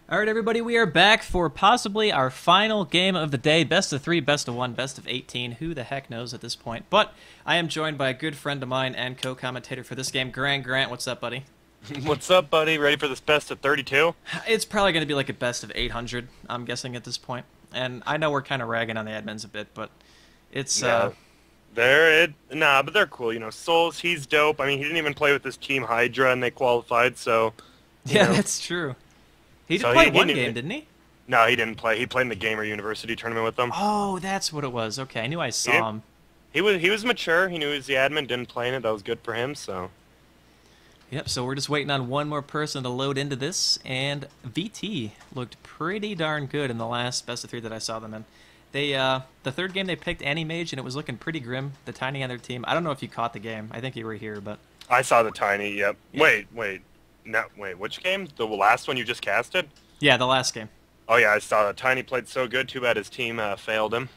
All right, everybody, we are back for possibly our final game of the day. Best of 3, best of 1, best of 18. Who the heck knows at this point? But I am joined by a good friend of mine and co-commentator for this game, GranDGranT. What's up, buddy? What's up, buddy? Ready for this best of 32? It's probably going to be like a best of 800, I'm guessing, at this point. And I know we're kind of ragging on the admins a bit, but it's... Yeah, but they're cool. You know, Souls, he's dope. I mean, he didn't even play with this team Hydra, and they qualified. So, you Yeah, know, that's true. He did so play he one knew game, it. didn't he? No, he didn't play. He played in the Gamer University tournament with them. Oh, that's what it was. Okay, I knew I He saw didn't, him. he was mature. He knew he was the admin. Didn't play in it. That was good for him. So, Yep, so we're just waiting on one more person to load into this, and VT looked pretty darn good in the last best of 3 that I saw them in. The third game they picked Anti-Mage, and it was looking pretty grim, the Tiny on their team. I don't know if you caught the game. I think you were here, but... I saw the Tiny. Yep. Yeah. Wait. No, wait. Which game? The last one you just casted? Yeah, the last game. Oh yeah, I saw that. Tiny played so good. Too bad his team failed him.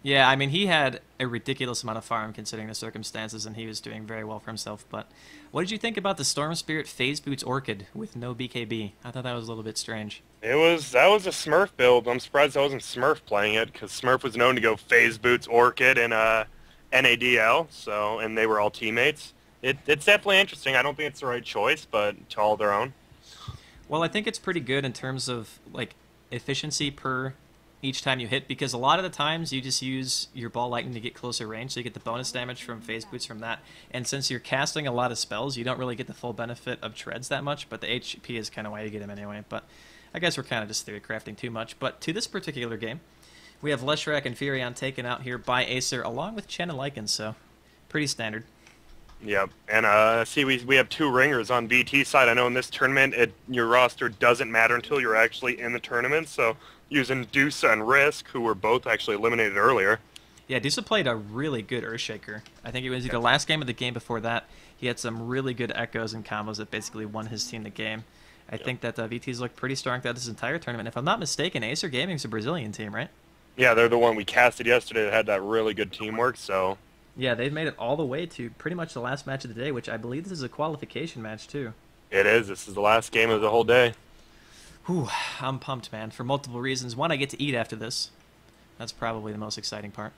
Yeah, I mean, he had a ridiculous amount of farm considering the circumstances, and he was doing very well for himself, but... What did you think about the Storm Spirit Phase Boots Orchid with no BKB? I thought that was a little bit strange. That was a Smurf build. I'm surprised that wasn't Smurf playing it, because Smurf was known to go Phase Boots, Orchid, and NADL. So, and they were all teammates. It's definitely interesting. I don't think it's the right choice, but to all their own. Well, I think it's pretty good in terms of, like, efficiency per each time you hit, because a lot of the times you just use your ball lightning to get closer range, so you get the bonus damage from phase boots from that. And since you're casting a lot of spells, you don't really get the full benefit of treads that much, but the HP is kind of why you get them anyway. But I guess we're kind of just theory crafting too much. But to this particular game, we have Leshrac and Furion taken out here by Acer, along with Chen and Lycan, so pretty standard. Yep. And see, we have 2 ringers on BT side. I know in this tournament, your roster doesn't matter until you're actually in the tournament. So using Dusa and Risk, who were both actually eliminated earlier. Yeah, Dusa played a really good Earthshaker. I think it was either last game or the game before that. He had some really good echoes and combos that basically won his team the game. I think that VT's looked pretty strong throughout this entire tournament. If I'm not mistaken, Acer Gaming's a Brazilian team, right? Yeah, they're the one we casted yesterday that had that really good teamwork. So Yeah, they've made it all the way to pretty much the last match of the day, which I believe this is a qualification match, too. it is. This is the last game of the whole day. Whew, I'm pumped, man, for multiple reasons. One, I get to eat after this. That's probably the most exciting part.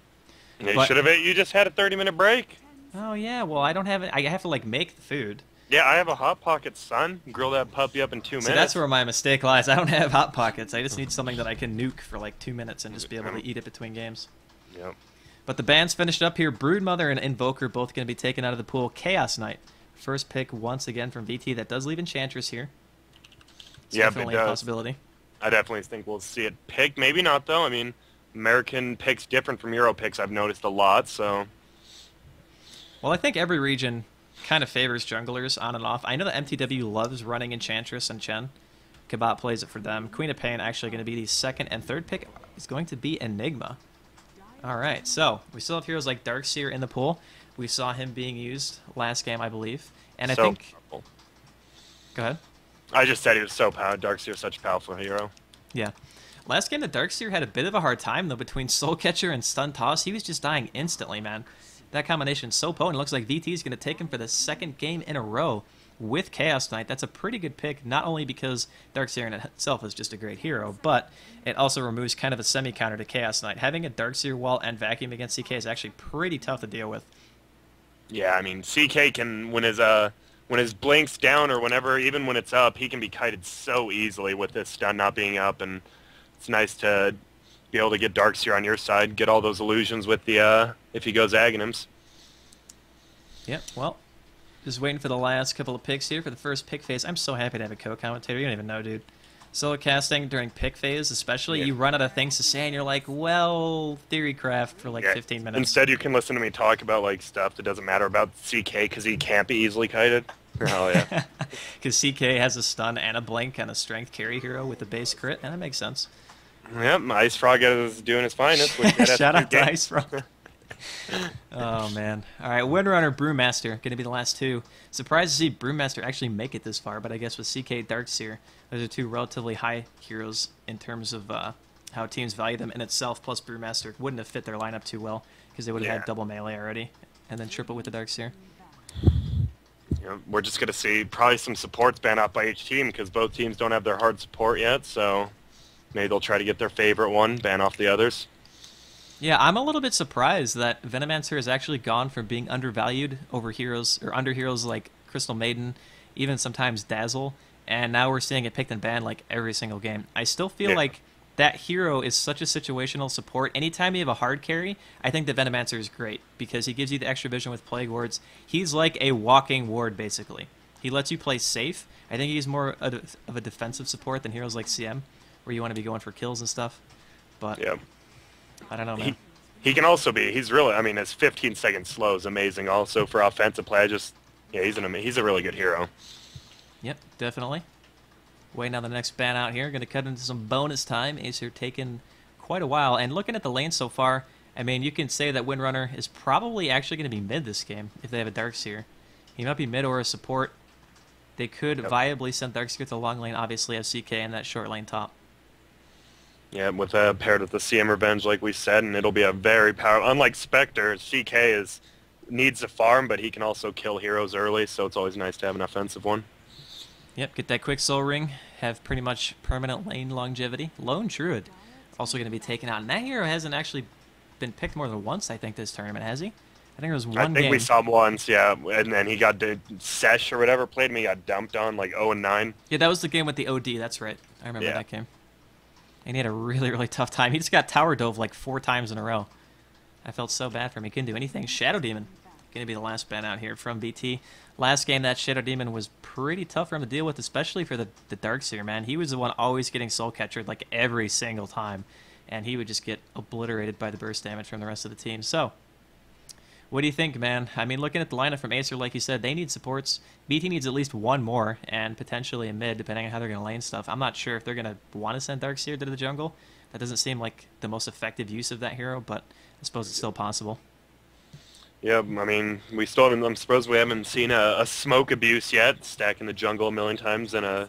You But- should have. You just had a 30-minute break. Oh, yeah, well, I don't have it. I have to, like, make the food. Yeah, I have a Hot Pocket, son. Grill that puppy up in 2 minutes. So that's where my mistake lies. I don't have Hot Pockets. I just need something that I can nuke for, like, 2 minutes and just be able to eat it between games. Yep. But the band's finished up here. Broodmother and Invoker both going to be taken out of the pool. Chaos Knight, first pick once again from VT. That does leave Enchantress here. It's Yep, definitely it a does. possibility. I definitely think we'll see it picked. Maybe not, though. I mean, American picks different from Euro picks, I've noticed a lot, so... Well, I think every region kind of favors junglers on and off. I know that MTW loves running Enchantress and Chen. Kabat plays it for them. Queen of Pain actually going to be the second and third pick is going to be Enigma. All right, so we still have heroes like Darkseer in the pool. We saw him being used last game, I believe. And I so think... powerful. Go ahead. I just said he was so powerful. Darkseer is such a powerful hero. Yeah. Last game, the Darkseer had a bit of a hard time, though, between Soul Catcher and Stun Toss. He was just dying instantly, man. That combination's so potent. It looks like VT is going to take him for the second game in a row with Chaos Knight. That's a pretty good pick, not only because Darkseer in itself is just a great hero, but it also removes kind of a semi-counter to Chaos Knight. Having a Darkseer wall and vacuum against CK is actually pretty tough to deal with. Yeah, I mean, CK can, when his blink's down or whenever, even when it's up, he can be kited so easily with this stun not being up, and it's nice to be able to get Darkseer on your side, get all those illusions with the, if he goes Aghanims. Yep, well, just waiting for the last couple of picks here for the first pick phase. I'm so happy to have a co-commentator. You don't even know, dude. Solo casting during pick phase, especially, you run out of things to say, and you're like, well, theory craft for like 15 minutes. Instead, you can listen to me talk about like stuff that doesn't matter about CK because he can't be easily kited. Oh yeah. Because CK has a stun and a blink and a strength carry hero with a base crit, and that makes sense. Yep, Ice Frog is doing his finest. Shout out to Ice Frog. Oh, man. All right, Windrunner, Brewmaster, going to be the last two. Surprised to see Brewmaster actually make it this far, but I guess with CK Darkseer, those are two relatively high heroes in terms of how teams value them in itself, plus Brewmaster wouldn't have fit their lineup too well because they would have had double melee already, and then triple with the Darkseer. You know, we're just going to see probably some supports ban off by each team because both teams don't have their hard support yet, so maybe they'll try to get their favorite one, ban off the others. Yeah, I'm a little bit surprised that Venomancer has actually gone from being undervalued over heroes, or under heroes like Crystal Maiden, even sometimes Dazzle, and now we're seeing it picked and banned like every single game. I still feel like that hero is such a situational support. Anytime you have a hard carry, I think the Venomancer is great because he gives you the extra vision with Plague Wards. He's like a walking ward, basically. He lets you play safe. I think he's more of a defensive support than heroes like CM, where you want to be going for kills and stuff. But yeah. I don't know, man. He can also be, he's really, I mean, his 15-second slow is amazing also for offensive play. Yeah, he's a really good hero. Yep, definitely. Waiting on the next ban out here. Going to cut into some bonus time. Aesir taking quite a while. And looking at the lane so far, I mean, you can say that Windrunner is probably actually going to be mid this game if they have a Darkseer. He might be mid or a support. They could viably send Darkseer to the long lane, obviously, have CK in that short lane top. Yeah, with paired with the CM Revenge, like we said, and it'll be a very powerful. Unlike Spectre, CK needs to farm, but he can also kill heroes early, so it's always nice to have an offensive one. Yep, get that quick soul ring, have pretty much permanent lane longevity. Lone Druid also going to be taken out, and that hero hasn't actually been picked more than once, I think, this tournament, has he? I think there was one game. I think we saw him once, yeah, and then he got Sesh or whatever played him, he got dumped on, like 0-9. Yeah, that was the game with the OD, that's right. I remember that game. And he had a really, really tough time. He just got tower dove like 4 times in a row. I felt so bad for him. He couldn't do anything. Shadow Demon going to be the last ban out here from BT. Last game, that Shadow Demon was pretty tough for him to deal with, especially for the Darkseer, man. He was the one always getting soul captured like every single time. And he would just get obliterated by the burst damage from the rest of the team. So, what do you think, man? I mean, looking at the lineup from Acer, like you said, they need supports. BT needs at least one more, and potentially a mid, depending on how they're going to lane stuff. I'm not sure if they're going to want to send Darkseer to the jungle. That doesn't seem like the most effective use of that hero, but I suppose it's still possible. Yeah, I mean, we still haven't, I suppose we haven't seen a smoke abuse yet, stacking the jungle a million times and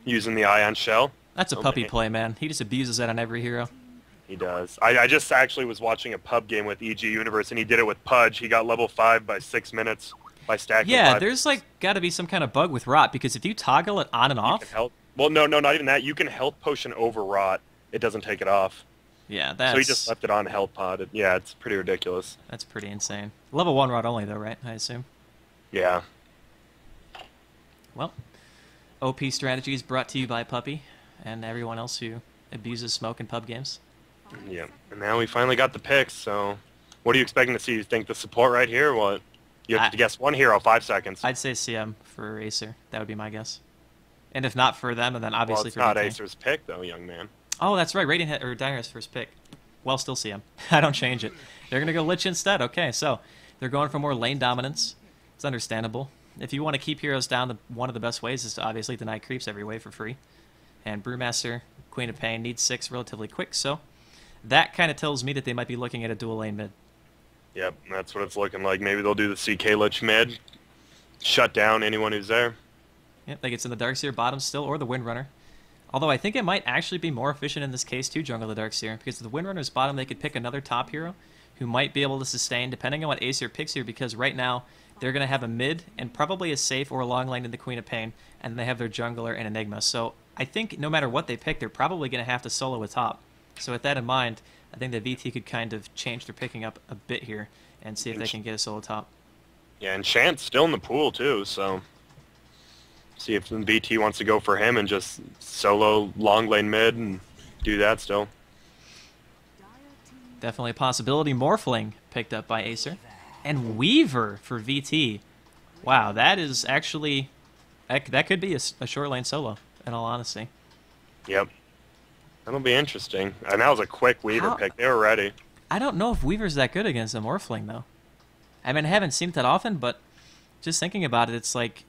using the Ion Shell. That's a puppy play, man. He just abuses that on every hero. He does. I just actually was watching a pub game with EG Universe, and he did it with Pudge. He got level 5 by 6 minutes by stacking. Yeah, there's like got to be some kind of bug with Rot, because if you toggle it on and off... Well, no, not even that. You can health potion over Rot. It doesn't take it off. Yeah, that's... So he just left it on health pod. Yeah, it's pretty ridiculous. That's pretty insane. Level 1 Rot only, though, right? I assume? Yeah. Well, OP strategies brought to you by Puppy and everyone else who abuses smoke in pub games. Yeah, and now we finally got the picks, so what are you expecting to see? You think the support right here, or what? You have to guess one hero, 5 seconds. I'd say CM for Acer. That would be my guess. And if not for them, and then obviously it's for not BK. Acer's pick, though, young man. Oh, that's right. Radiant or Dire's first pick. Well, still CM. I don't change it. They're going to go Lich instead. Okay, so they're going for more lane dominance. It's understandable. If you want to keep heroes down, one of the best ways is to obviously deny creeps every way for free. And Brewmaster, Queen of Pain, needs 6 relatively quick, so that kind of tells me that they might be looking at a dual lane mid. Yep, that's what it's looking like. Maybe they'll do the CK Lich mid, shut down anyone who's there. Yep, they get in the Darkseer bottom still, or the Windrunner. Although I think it might actually be more efficient in this case to jungle the Darkseer, because if the Windrunner's bottom, they could pick another top hero who might be able to sustain, depending on what Acer picks here, because right now they're going to have a mid and probably a safe or a long lane in the Queen of Pain, and they have their jungler and Enigma. So I think no matter what they pick, they're probably going to have to solo a top. So with that in mind, I think that VT could kind of change their picking up a bit here and see if they can get a solo top. Yeah, and Shant's still in the pool too, so see if VT wants to go for him and just solo long lane mid and do that still. Definitely a possibility. Morphling picked up by Acer. And Weaver for VT. Wow, that is actually... That could be a short lane solo, in all honesty. Yep. That'll be interesting. And that was a quick Weaver pick. They were ready. I don't know if Weaver's that good against a Morphling, though. I mean, I haven't seen it that often, but just thinking about it, it's like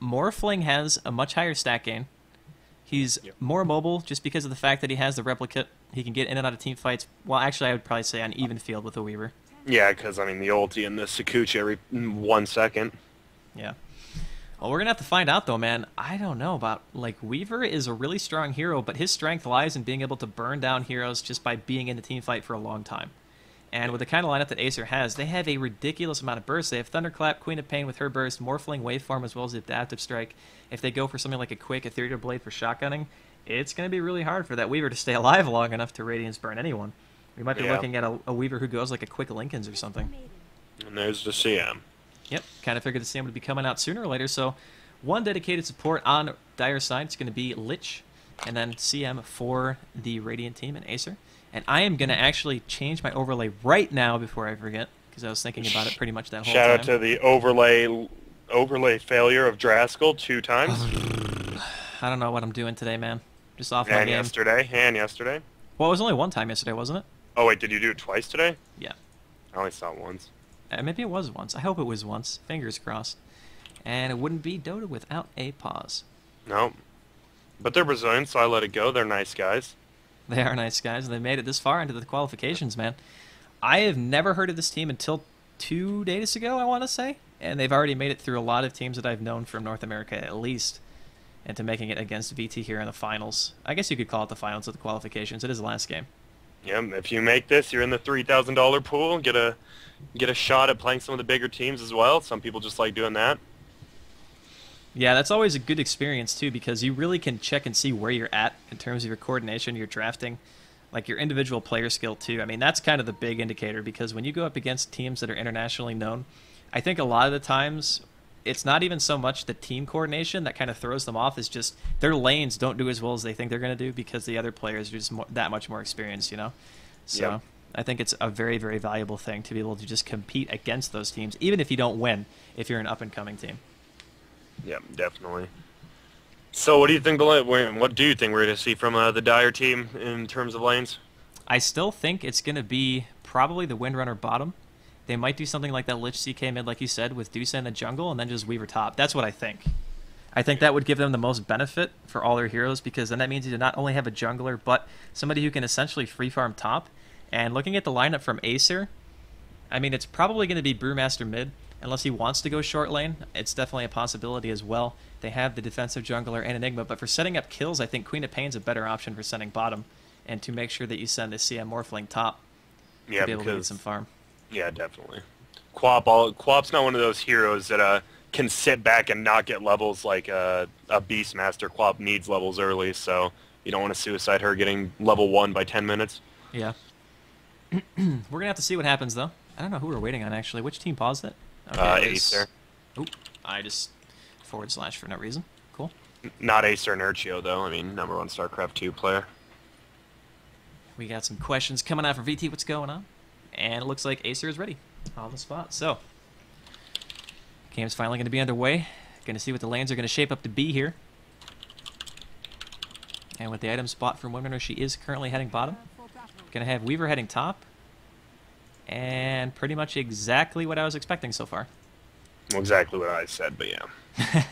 Morphling has a much higher stat gain. He's more mobile just because of the fact that he has the replicate. He can get in and out of team fights. Well, actually, I would probably say on even field with a Weaver. Yeah, because, I mean, the ulti and the Sakuchi every 1 second. Yeah. Well, we're going to have to find out, though, man. I don't know about, like, Weaver is a really strong hero, but his strength lies in being able to burn down heroes just by being in the team fight for a long time. And with the kind of lineup that Acer has, they have a ridiculous amount of bursts. They have Thunderclap, Queen of Pain with her burst, Morphling Waveform, as well as the Adaptive Strike. If they go for something like a quick Ethereal Blade for shotgunning, it's going to be really hard for that Weaver to stay alive long enough to Radiance burn anyone. We might be looking at a Weaver who goes like a quick Lincoln's or something. And there's the CM. Yep, kind of figured the CM would be coming out sooner or later, so one dedicated support on Dire side is going to be Lich, and then CM for the Radiant team and Acer. And I am going to actually change my overlay right now before I forget, because I was thinking about it pretty much that whole time. Shout out to the overlay failure of Draskyl 2 times. I don't know what I'm doing today, man. Just off my And game. yesterday. Well, it was only one time yesterday, wasn't it? Oh wait, did you do it twice today? Yeah. I only saw it once. Maybe it was once. I hope it was once. Fingers crossed. And it wouldn't be Dota without a pause. No. But they're Brazilian, so I let it go. They're nice guys. They are nice guys, and they made it this far into the qualifications, man. I have never heard of this team until 2 days ago, I want to say. And they've already made it through a lot of teams that I've known from North America, at least, into making it against VT here in the finals. I guess you could call it the finals of the qualifications. It is the last game. Yeah, if you make this, you're in the $3,000 pool. Get a shot at playing some of the bigger teams as well. Some people just like doing that. Yeah, that's always a good experience, too, because you really can check and see where you're at in terms of your coordination, your drafting, like your individual player skill, too. I mean, that's kind of the big indicator, because when you go up against teams that are internationally known, I think a lot of the times it's not even so much the team coordination that kind of throws them off. It's just their lanes don't do as well as they think they're going to do because the other players are just that much more experienced, you know? So Yep. I think it's a very, very valuable thing to be able to just compete against those teams, even if you don't win, if you're an up-and-coming team. Yeah, definitely. So what do you think we're going to see from the Dire team in terms of lanes? I still think it's going to be probably the Windrunner bottom. They might do something like that Lich CK mid, like you said, with Dusa in the jungle, and then just Weaver top. That's what I think. I think that would give them the most benefit for all their heroes, because then that means you not only have a jungler, but somebody who can essentially free farm top. And looking at the lineup from Acer, I mean, it's probably going to be Brewmaster mid, unless he wants to go short lane. It's definitely a possibility as well. They have the defensive jungler and Enigma, but for setting up kills, I think Queen of Pain's a better option for sending bottom, and to make sure that you send the CM Morphling top to be able to get some farm. Yeah, definitely. Quap's not one of those heroes that can sit back and not get levels like a Beastmaster. Quap needs levels early, so you don't want to suicide her getting level 1 by 10 minutes. Yeah. We're going to have to see what happens, though. I don't know who we're waiting on, actually. Which team paused it? Okay, Acer. Oop, I just / for no reason. Cool. Not Acer and Urchio, though. I mean, #1 StarCraft 2 player. We got some questions coming out for VT. What's going on? And it looks like Acer is ready on the spot. So, game's finally going to be underway. Going to see what the lanes are going to shape up to be here. And with the item spot from Windrunner, she is currently heading bottom. Going to have Weaver heading top. And pretty much exactly what I was expecting so far. Well, exactly what I said, but yeah.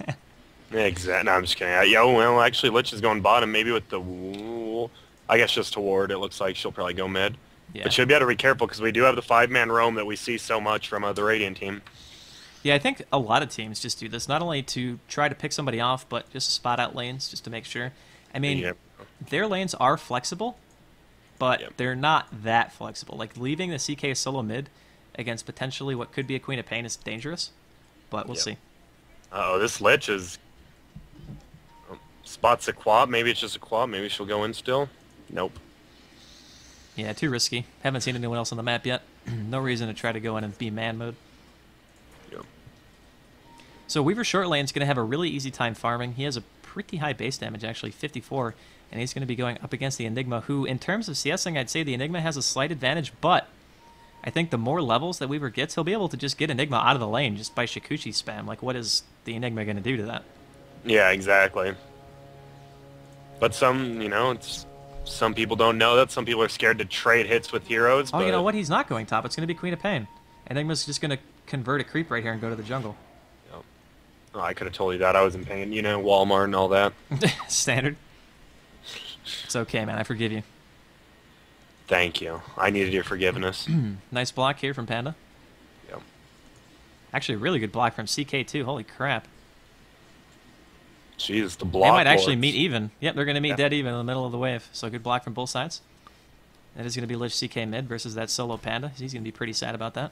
Exactly. No, I'm just kidding. Yeah, well, actually, Lich is going bottom. Maybe with the... I guess just to ward, it looks like she'll probably go mid. Yeah. But she'll be able to be careful because we do have the 5-man roam that we see so much from the Radiant team. Yeah, I think a lot of teams just do this, not only to try to pick somebody off, but just to spot out lanes, just to make sure. I mean, their lanes are flexible, but they're not that flexible. Like, leaving the CK solo mid against potentially what could be a Queen of Pain is dangerous, but we'll see. Uh-oh, this Lich is... spots a Quap. Maybe it's just a Quap. Maybe she'll go in still. Nope. Yeah, too risky. Haven't seen anyone else on the map yet. No reason to try to go in and be man mode. Yep. So Weaver short lane's going to have a really easy time farming. He has a pretty high base damage, actually, 54, and he's going to be going up against the Enigma, who, in terms of CSing, I'd say the Enigma has a slight advantage, but I think the more levels that Weaver gets, he'll be able to just get Enigma out of the lane just by Shikuchi spam. Like, what is the Enigma going to do to that? Yeah, exactly. But some, you know, some people don't know that. Some people are scared to trade hits with heroes. Oh, but... you know what? He's not going top. It's going to be Queen of Pain. Enigma's just going to convert a creep right here and go to the jungle. Yep. Oh, I could have told you that. I was in pain. You know, Walmart and all that. Standard. It's okay, man. I forgive you. Thank you. I needed your forgiveness. Nice block here from Panda. Yep. Actually, a really good block from CK, too. Holy crap. Jeez, the block. They might actually meet even. Yep, they're going to meet dead even in the middle of the wave. So good block from both sides. That is going to be Lich CK mid versus that solo Panda. He's going to be pretty sad about that.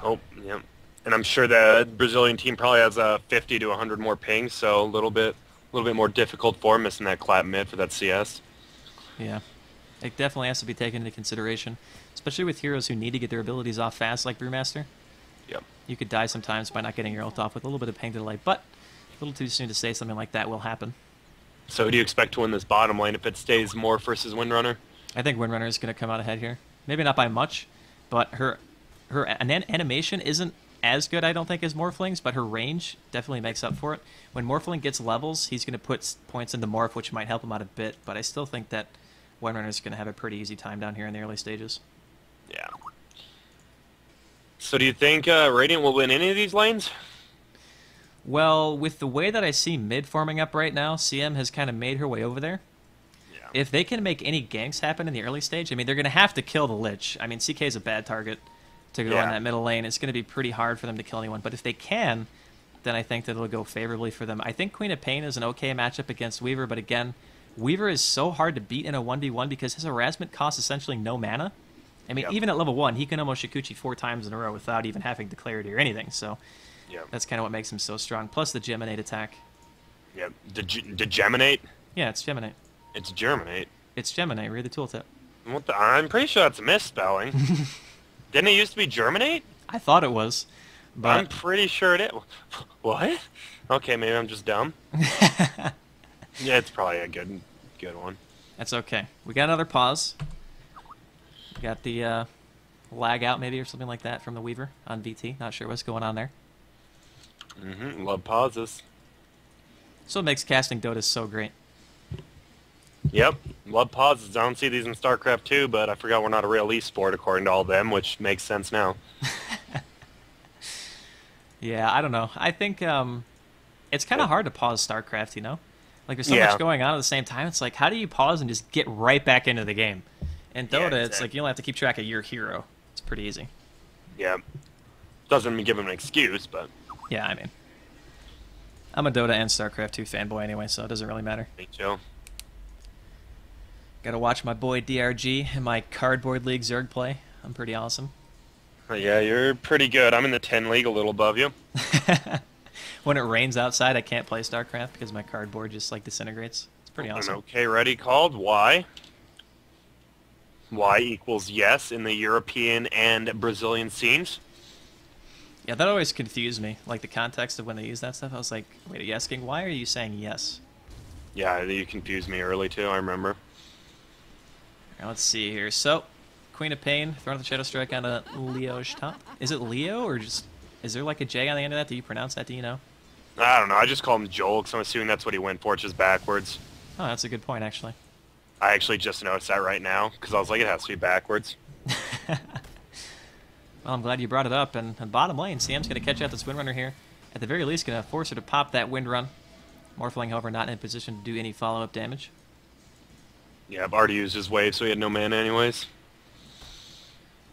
Oh, yeah. And I'm sure the Brazilian team probably has 50 to 100 more pings, so a little bit more difficult for him missing that clap mid for that CS. Yeah. It definitely has to be taken into consideration, especially with heroes who need to get their abilities off fast like Brewmaster. Yep. You could die sometimes by not getting your ult off with a little bit of ping delay, but a little too soon to say something like that will happen. So do you expect to win this bottom lane if it stays Morph versus Windrunner? I think Windrunner is going to come out ahead here. Maybe not by much, but her animation isn't as good, I don't think, as Morphling's, but her range definitely makes up for it. When Morphling gets levels, he's going to put points into Morph, which might help him out a bit, but I still think that Windrunner is going to have a pretty easy time down here in the early stages. Yeah. So do you think Radiant will win any of these lanes? Well, with the way that I see mid forming up right now, CM has kind of made her way over there. Yeah. If they can make any ganks happen in the early stage, I mean, they're going to have to kill the Lich. I mean, CK is a bad target to go in that middle lane. It's going to be pretty hard for them to kill anyone. But if they can, then I think that it'll go favorably for them. I think Queen of Pain is an okay matchup against Weaver, but again, Weaver is so hard to beat in a 1v1 because his harassment costs essentially no mana. I mean, even at level 1, he can almost Shikuchi 4 times in a row without even having Declarity or anything, so that's kind of what makes him so strong. Plus the Geminate attack. Yeah, Geminate? Yeah, it's Geminate. It's Germinate. It's Geminate. Read the tooltip. What the? I'm pretty sure that's a misspelling. Didn't it used to be Germinate? I thought it was, but I'm pretty sure it is. What? Okay, maybe I'm just dumb. Yeah, it's probably a good one. That's okay. We got another pause. We got the lag out maybe or something like that from the Weaver on VT. Not sure what's going on there. Love pauses. So it makes casting Dota so great. Yep, love pauses. I don't see these in StarCraft 2, but I forgot we're not a real esport according to all of them, which makes sense now. Yeah, I don't know. I think it's kind of hard to pause StarCraft, you know? Like, there's so much going on at the same time. It's like, how do you pause and just get right back into the game? In Dota, it's like you only have to keep track of your hero. It's pretty easy. Yeah. Doesn't give him an excuse, but... Yeah, I mean... I'm a Dota and StarCraft 2 fanboy anyway, so it doesn't really matter. Me too. Gotta watch my boy DRG and my Cardboard League Zerg play. I'm pretty awesome. Yeah, you're pretty good. I'm in the 10 league, a little above you. When it rains outside, I can't play StarCraft because my cardboard just, like, disintegrates. It's pretty awesome. Okay, ready, called. Y. Y equals yes in the European and Brazilian scenes. Yeah, that always confused me. Like, the context of when they use that stuff. I was like, wait, are you asking, why are you saying yes? Yeah, you confused me early, too, I remember. Now, let's see here. So, Queen of Pain, throwing the Shadow Strike on a Leo's top. Is it Leo, or just... Is there, like, a J on the end of that? Do you pronounce that? Do you know? I don't know. I just call him Joel, because I'm assuming that's what he went for, just backwards. Oh, that's a good point, actually. I actually just noticed that right now, because I was like, it has to be backwards. Well, I'm glad you brought it up. And bottom lane, CM's going to catch out this Windrunner here. At the very least, going to force her to pop that Windrun. Morphling, however, not in a position to do any follow-up damage. Yeah, I've already used his wave, so he had no mana anyways.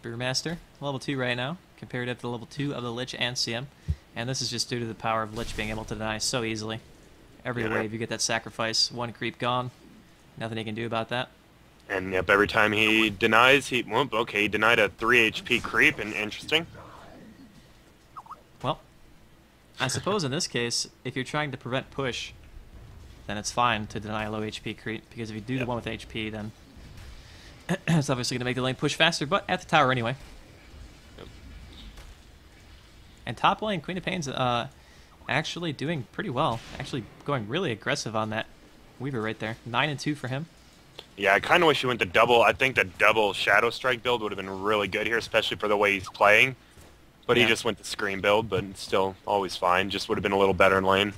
Brewmaster, level 2 right now, compared to the level 2 of the Lich and CM. And this is just due to the power of Lich being able to deny so easily. Every wave, you get that sacrifice. One creep gone. Nothing he can do about that. And yep, every time he denies, he denied a 3 HP creep, and interesting. Well, I suppose in this case, if you're trying to prevent push, then it's fine to deny a low HP creep, because if you do the one with HP, then it's obviously going to make the lane push faster, but at the tower anyway. Yep. And top lane, Queen of Pain's actually doing pretty well. Actually going really aggressive on that Weaver right there. 9-2 for him. Yeah, I kind of wish he went to double. I think the double Shadow Strike build would have been really good here, especially for the way he's playing. But he just went to Scream build, but still always fine. Just would have been a little better in lane.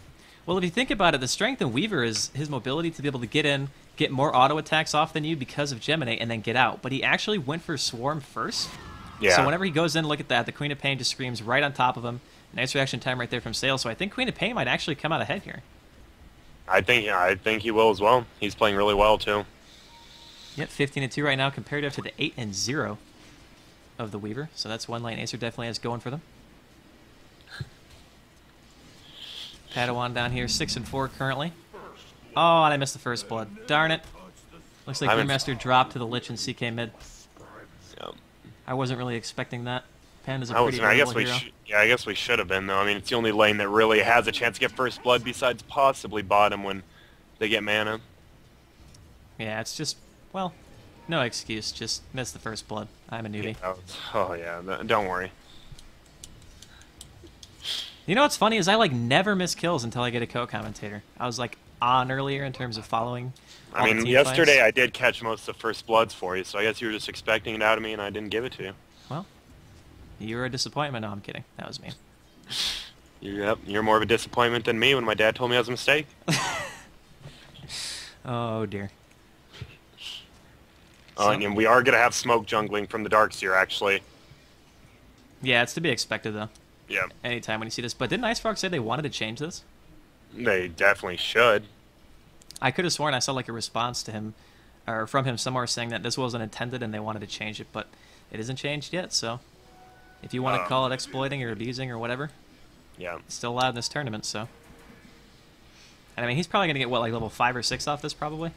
Well, if you think about it, the strength in Weaver is his mobility to be able to get in, get more auto attacks off than you because of Geminate, and then get out. But he actually went for Swarm first. Yeah. So whenever he goes in, look at that. The Queen of Pain just screams right on top of him. Nice reaction time right there from Sail. So I think Queen of Pain might actually come out ahead here. I think he will as well. He's playing really well too. Yep, 15-2 right now, comparative to the 8-0 of the Weaver. So that's one lane Acer definitely has going for them. Padawan down here, 6-4 currently. Oh, and I missed the first blood. Darn it. Looks like Brewmaster dropped to the Lich and CK mid. Yep. I wasn't really expecting that. Pen is a I pretty guess hero. I guess we should have been though. I mean, it's the only lane that really has a chance to get first blood besides possibly bottom when they get mana. Yeah, it's just, well, no excuse. Just miss the first blood. I'm a newbie. Oh yeah, don't worry. You know what's funny is I like never miss kills until I get a co-commentator. I was like on earlier in terms of following. I mean, yesterday I did catch most of the first bloods for you, so I guess you were just expecting it out of me and I didn't give it to you. Well, you were a disappointment. No, I'm kidding. That was mean. Yep, you're more of a disappointment than me when my dad told me I was a mistake. Oh dear. And we are going to have smoke jungling from the Darkseer, actually. Yeah, it's to be expected, though. Yeah. Anytime when you see this. But didn't IceFrog say they wanted to change this? They definitely should. I could have sworn I saw like a response to him, or from him somewhere saying that this wasn't intended and they wanted to change it, but it isn't changed yet, so if you want to call it exploiting or abusing or whatever, yeah, it's still allowed in this tournament, so. And I mean, he's probably going to get, what, like level 5 or 6 off this, probably?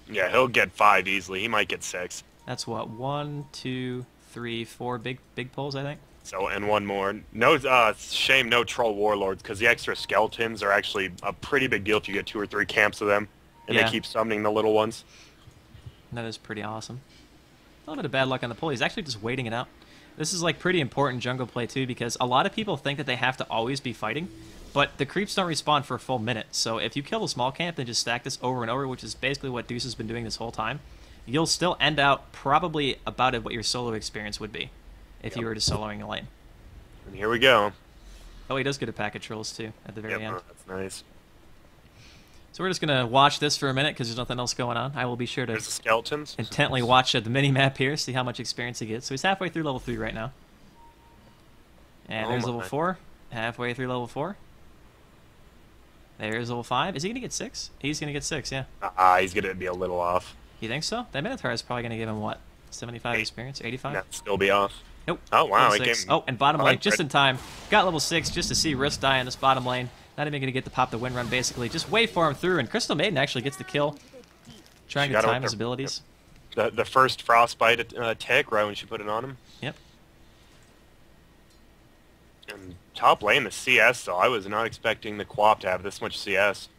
Yeah, he'll get 5 easily. He might get 6. That's what, 1, 2, 3, 4 big pulls, I think. So, and one more. No, shame no troll warlords, because the extra skeletons are actually a pretty big deal if you get 2 or 3 camps of them, and they keep summoning the little ones. That is pretty awesome. A little bit of bad luck on the pull. He's actually just waiting it out. This is like pretty important jungle play too, because a lot of people think that they have to always be fighting, but the creeps don't respawn for a full minute. So if you kill the small camp and just stack this over and over, which is basically what Deuce has been doing this whole time, you'll still end out probably about what your solo experience would be if you were just soloing a lane. And here we go. Oh, he does get a pack of trolls too at the very end. That's nice. So we're just going to watch this for a minute because there's nothing else going on. I will be sure to There's the skeletons. Intently watch the mini-map here, see how much experience he gets. So he's halfway through level 3 right now. And there's level 4. Halfway through level 4. There's level 5. Is he going to get 6? He's going to get 6, yeah. He's going to be a little off. You think so? That Minotaur is probably going to give him, what, 75 experience? 85? That'd still be off. Nope. Oh, wow. Oh, and bottom lane, just in time. Got level 6 just to see Risk die in this bottom lane. Not even going to get to pop the win run, basically. Just wait for him through, and Crystal Maiden actually gets the kill. Trying to time his abilities. The first Frostbite tick right when she put it on him. Yep. And top lane, the CS, though. I was not expecting the Quap to have this much CS.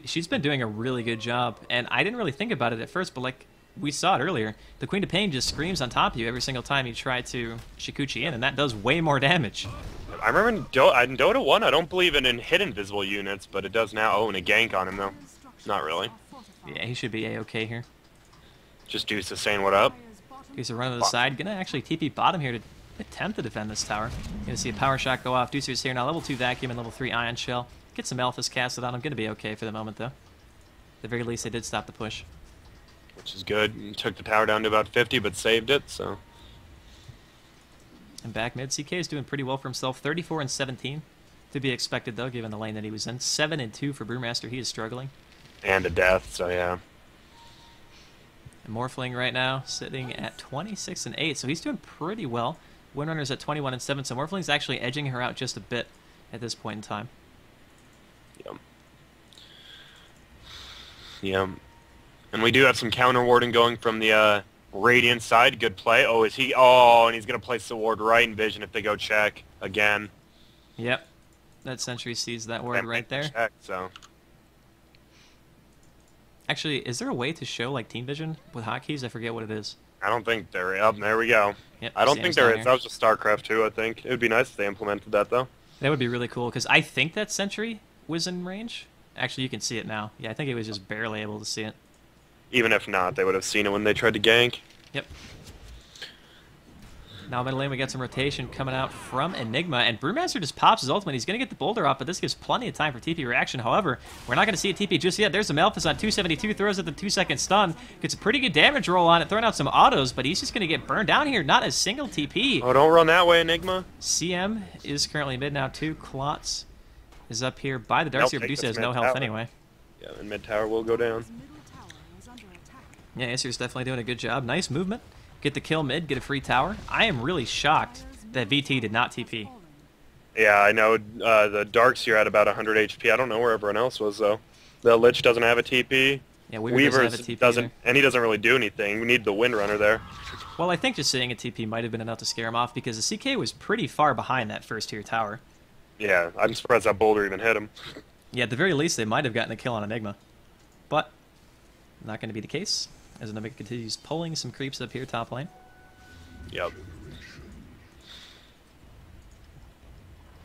She's been doing a really good job, and I didn't really think about it at first, but like we saw it earlier, the Queen of Pain just screams on top of you every single time you try to Shikuchi in, and that does way more damage. I remember in Dota 1, I don't believe in hit invisible units, but it does now. Oh, and a gank on him, though. Not really. Yeah, he should be A-okay here. Just Deuce is saying what up. Deuce a run to the side. Gonna actually TP bottom here to attempt to defend this tower. Gonna see a power shot go off. Deuce is here now. Level 2 Vacuum and level 3 Ion Shell. Get some Alphas casted on him. Gonna be okay for the moment, though. At the very least, they did stop the push. Which is good. He took the tower down to about 50, but saved it, so... And back mid, CK is doing pretty well for himself. 34 and 17. To be expected, though, given the lane that he was in. 7 and 2 for Brewmaster. He is struggling. And a death, so yeah. And Morphling right now sitting at 26 and 8, so he's doing pretty well. Windrunner's at 21 and 7, so Morphling's actually edging her out just a bit at this point in time. Yep. Yep. And we do have some counter warding going from the Radiant side. Good play. Oh, is he? Oh, and he's going to place the ward right in Vision if they go check again. Yep. That Sentry sees that ward right there. Check, so. Actually, is there a way to show like Team Vision with hotkeys? I forget what it is. I don't think there is. There we go. Yep, I don't think there is. Here. That was just StarCraft 2, I think. It would be nice if they implemented that, though. That would be really cool, because I think that Sentry was in range. Actually, you can see it now. Yeah, I think it was just barely able to see it. Even if not, they would have seen it when they tried to gank. Yep. Now mid lane, we got some rotation coming out from Enigma, and Brewmaster just pops his ultimate. He's going to get the boulder off, but this gives plenty of time for TP reaction. However, we're not going to see a TP just yet. There's the Malphus on 272, throws at the 2-second stun. Gets a pretty good damage roll on it, throwing out some autos, but he's just going to get burned down here. Not a single TP. Oh, don't run that way, Enigma. CM is currently mid now, too. Klotz is up here by the Darkseer, but Deuce has no health anyway. Yeah, and mid tower will go down. Yeah, Aesir's definitely doing a good job. Nice movement. Get the kill mid, get a free tower. I am really shocked that VT did not TP. Yeah, I know the Darkseer had about 100 HP. I don't know where everyone else was, though. The Lich doesn't have a TP. Yeah, Weaver doesn't have a TP doesn't, and he doesn't really do anything. We need the Windrunner there. Well, I think just seeing a TP might have been enough to scare him off because the CK was pretty far behind that first tier tower. Yeah, I'm surprised that boulder even hit him. Yeah, at the very least, they might have gotten a kill on Enigma. But not going to be the case, as Enigma continues pulling some creeps up here top lane. Yep.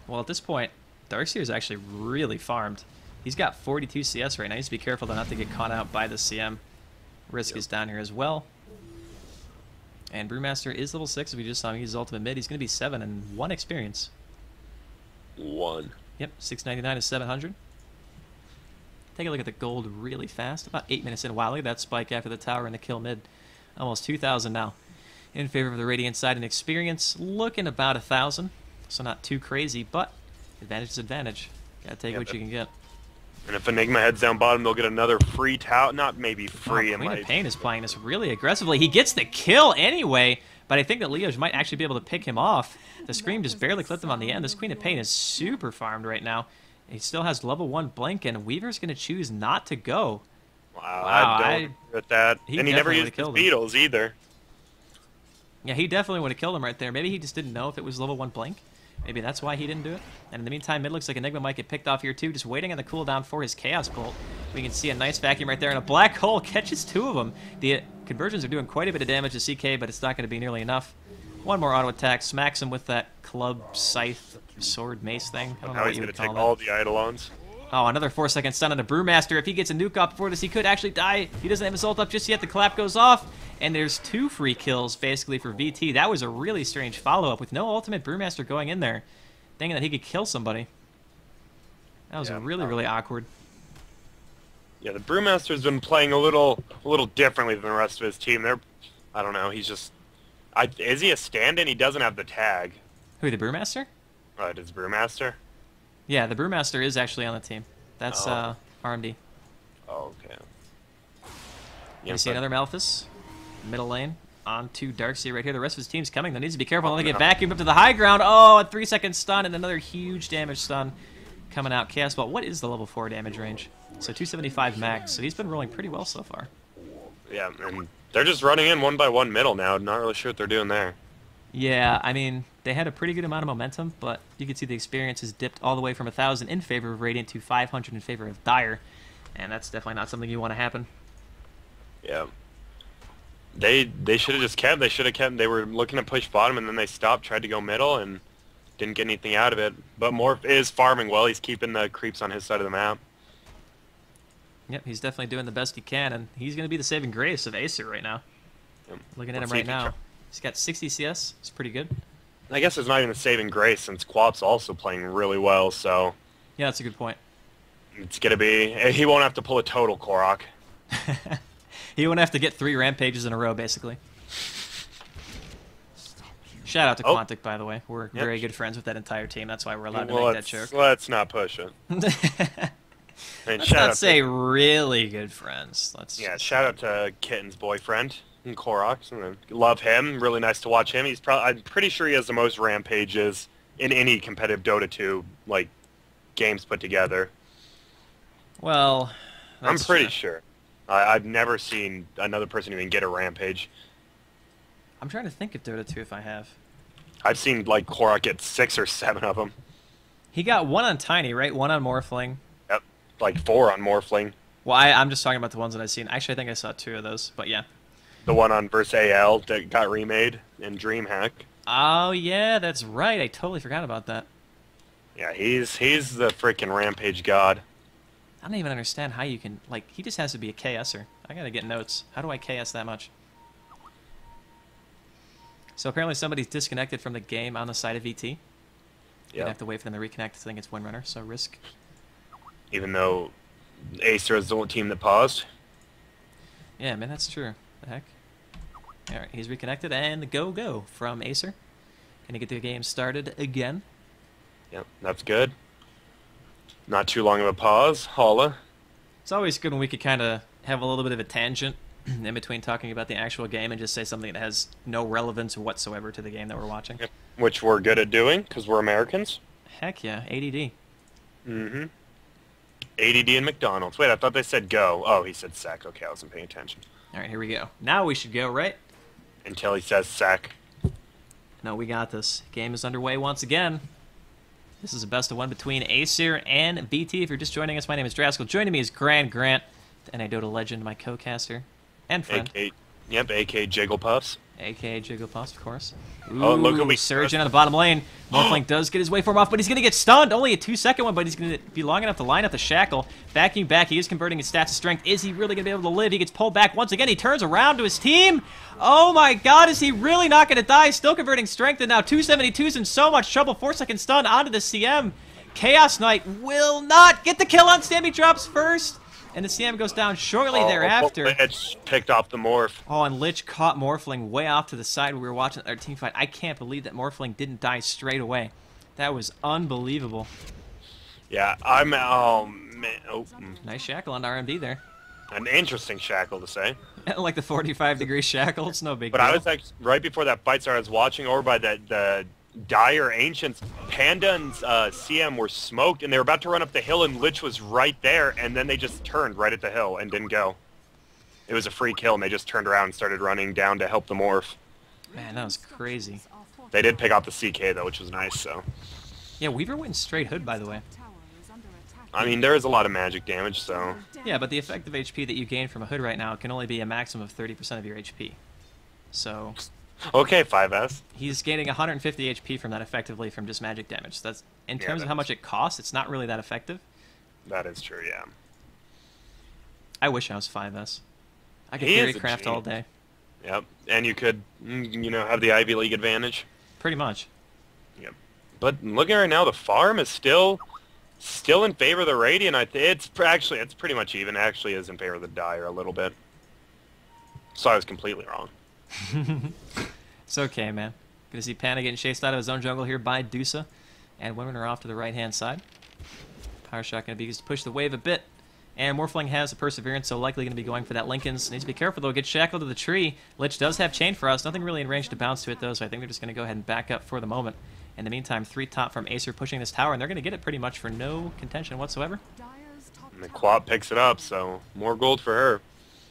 Well, at this point, Darkseer is actually really farmed. He's got 42 CS right now. He needs to be careful not to get caught out by the CM. Risk is down here as well. And Brewmaster is level 6, as we just saw him use his ultimate mid. He's going to be 7 and 1 experience. 1. Yep, 699 is 700. Take a look at the gold really fast. About 8 minutes in Wily. That spike after the tower and the kill mid. Almost 2,000 now. In favor of the Radiant side and experience. Looking about 1,000. So not too crazy, but advantage is advantage. Gotta take what you can get. And if Enigma heads down bottom, they'll get another free tower. Not maybe free. Queen of Pain is playing this really aggressively. He gets the kill anyway, but I think that Leos might actually be able to pick him off. The Scream just barely clipped him on the end. This Queen of Pain is super farmed right now. He still has level 1 Blink, and Weaver's going to choose not to go. Wow, I don't agree with that. And he never used his beetles either. Yeah, he definitely would have killed him right there. Maybe he just didn't know if it was level 1 Blink. Maybe that's why he didn't do it. And in the meantime, mid looks like Enigma might get picked off here too, just waiting on the cooldown for his Chaos Bolt. We can see a nice vacuum right there, and a Black Hole catches 2 of them. The conversions are doing quite a bit of damage to CK, but it's not going to be nearly enough. One more auto attack, smacks him with that club, scythe, sword, mace thing. I don't know what you would call that. He's going to take all the Eidolons. Oh, another 4-second stun on the Brewmaster. If he gets a nuke up before this, he could actually die. He doesn't have his ult up just yet. The clap goes off, and there's 2 free kills, basically, for VT. That was a really strange follow-up with no ultimate Brewmaster going in there, thinking that he could kill somebody. That was really awkward. Yeah, the Brewmaster's been playing a little differently than the rest of his team. I don't know, he's just... is he a stand-in? He doesn't have the tag. Who, the Brewmaster? Does Brewmaster? Yeah, the Brewmaster is actually on the team. That's RMD. Oh, okay. You see another Malphus, middle lane, on to Darkseer right here. The rest of his team's coming. They need to be careful. They get vacuumed up to the high ground. Oh, a 3-second stun and another huge damage stun coming out. Chaos Bolt. What is the level 4 damage range? So 275 max. So he's been rolling pretty well so far. Yeah, and they're just running in one by one middle now. Not really sure what they're doing there. Yeah, I mean, they had a pretty good amount of momentum, but you can see the experience has dipped all the way from 1,000 in favor of Radiant to 500 in favor of Dire, and that's definitely not something you want to happen. Yeah. They should have just kept. They should have kept. They were looking to push bottom, and then they stopped, tried to go middle, and didn't get anything out of it. But Morph is farming well. He's keeping the creeps on his side of the map. Yep, he's definitely doing the best he can, and he's going to be the saving grace of Aesir right now. Yep. Looking at him right now. He's got 60 CS. It's pretty good. I guess it's not even a saving grace since Quap's also playing really well, so... Yeah, that's a good point. It's going to be... He won't have to pull a total Korok. He won't have to get 3 rampages in a row, basically. Shout out to Quantic, by the way. We're very good friends with that entire team. That's why we're allowed to make that joke. Let's not push it. Let's not say really good friends. Shout out to Kitten's boyfriend and Korok. Love him. Really nice to watch him. I'm pretty sure he has the most rampages in any competitive Dota 2 games put together. Well, I'm pretty sure. I've never seen another person even get a rampage. I'm trying to think of Dota 2 if I have. I've seen Korok get 6 or 7 of them. He got 1 on Tiny, right? 1 on Morphling. Yep, 4 on Morphling. Well, I'm just talking about the ones that I've seen. Actually, I think I saw 2 of those, but yeah. The one on versus AL that got remade in DreamHack. Oh yeah, that's right. I totally forgot about that. Yeah, he's the freaking rampage god. I don't even understand how you can he just has to be a KSer. I gotta get notes. How do I KS that much? So apparently somebody's disconnected from the game on the side of VT. You're gonna have to wait for them to reconnect. I think it's Windrunner, so risk. Even though Acer is the one team that paused. Yeah, man, that's true. The heck. Alright, he's reconnected, and go from Acer. Gonna get the game started again. Yep, that's good. Not too long of a pause. Holla. It's always good when we could kind of have a little bit of a tangent in between talking about the actual game and just say something that has no relevance whatsoever to the game that we're watching. Yep. Which we're good at doing, because we're Americans. Heck yeah, ADD. Mm-hmm. ADD and McDonald's. Wait, I thought they said go. Oh, he said sec. Okay, I wasn't paying attention. All right, here we go. Now we should go, right? Until he says sec. No, we got this. Game is underway once again. This is a best of one between Aesir and BT. If you're just joining us, my name is Draskyl. Joining me is GranDGranT, the NEODota legend, my co-caster and friend. Yep, AK Jigglepuffs. AKA Jigglepuffs, of course. Ooh, Oh, look at me. Surgeon on the bottom lane. Morphling does get his waveform off, but he's going to get stunned. Only a 2-second one, but he's going to be long enough to line up the shackle. Backing back, he is converting his stats to strength. Is he really going to be able to live? He gets pulled back once again. He turns around to his team. Oh my god, is he really not going to die? Still converting strength, and now 272's in so much trouble. 4-second stun onto the CM. Chaos Knight will not get the kill on Stammy. Drops first. And the CM goes down shortly thereafter. Lich picked off the morph. Oh, and Lich caught Morphling way off to the side when we were watching our team fight. I can't believe that Morphling didn't die straight away. That was unbelievable. Yeah, I'm... Oh, man. Oh. Nice shackle on RMD there. An interesting shackle to say. Like the 45-degree shackle, it's no big deal. But I was like, right before that fight started, I was watching over by the Dire Ancients. Panda and CM were smoked, and they were about to run up the hill, and Lich was right there, and then they just turned right at the hill and didn't go. It was a free kill, and they just turned around and started running down to help the morph. Man, that was crazy. They did pick off the CK, though, which was nice, so... Yeah, Weaver went straight hood, by the way. I mean, there is a lot of magic damage, so... Yeah, but the effective HP that you gain from a hood right now can only be a maximum of 30% of your HP. So... Okay, 5S. He's gaining 150 HP from that effectively from just magic damage. So that's in terms of how much it costs, it's not really that effective. That is true, yeah. I wish I was 5S. I could theory craft all day. Yep, and you could, you know, have the Ivy League advantage. Pretty much. Yep. But looking right now, the farm is still in favor of the Radiant. It's pretty much even. Actually, is in favor of the Dire a little bit. So I was completely wrong. It's okay, man. Gonna see Panda getting chased out of his own jungle here by Dusa. And women are off to the right-hand side. Power shot gonna be used to push the wave a bit. And Morphling has a Perseverance, so likely gonna be going for that Linken's. Needs to be careful, though. Gets shackled to the tree. Lich does have Chain Frost. Nothing really in range to bounce to it, though, so I think they're just gonna go ahead and back up for the moment. In the meantime, 3 top from Aesir pushing this tower, and they're gonna get it pretty much for no contention whatsoever. And the Quap picks it up, so more gold for her.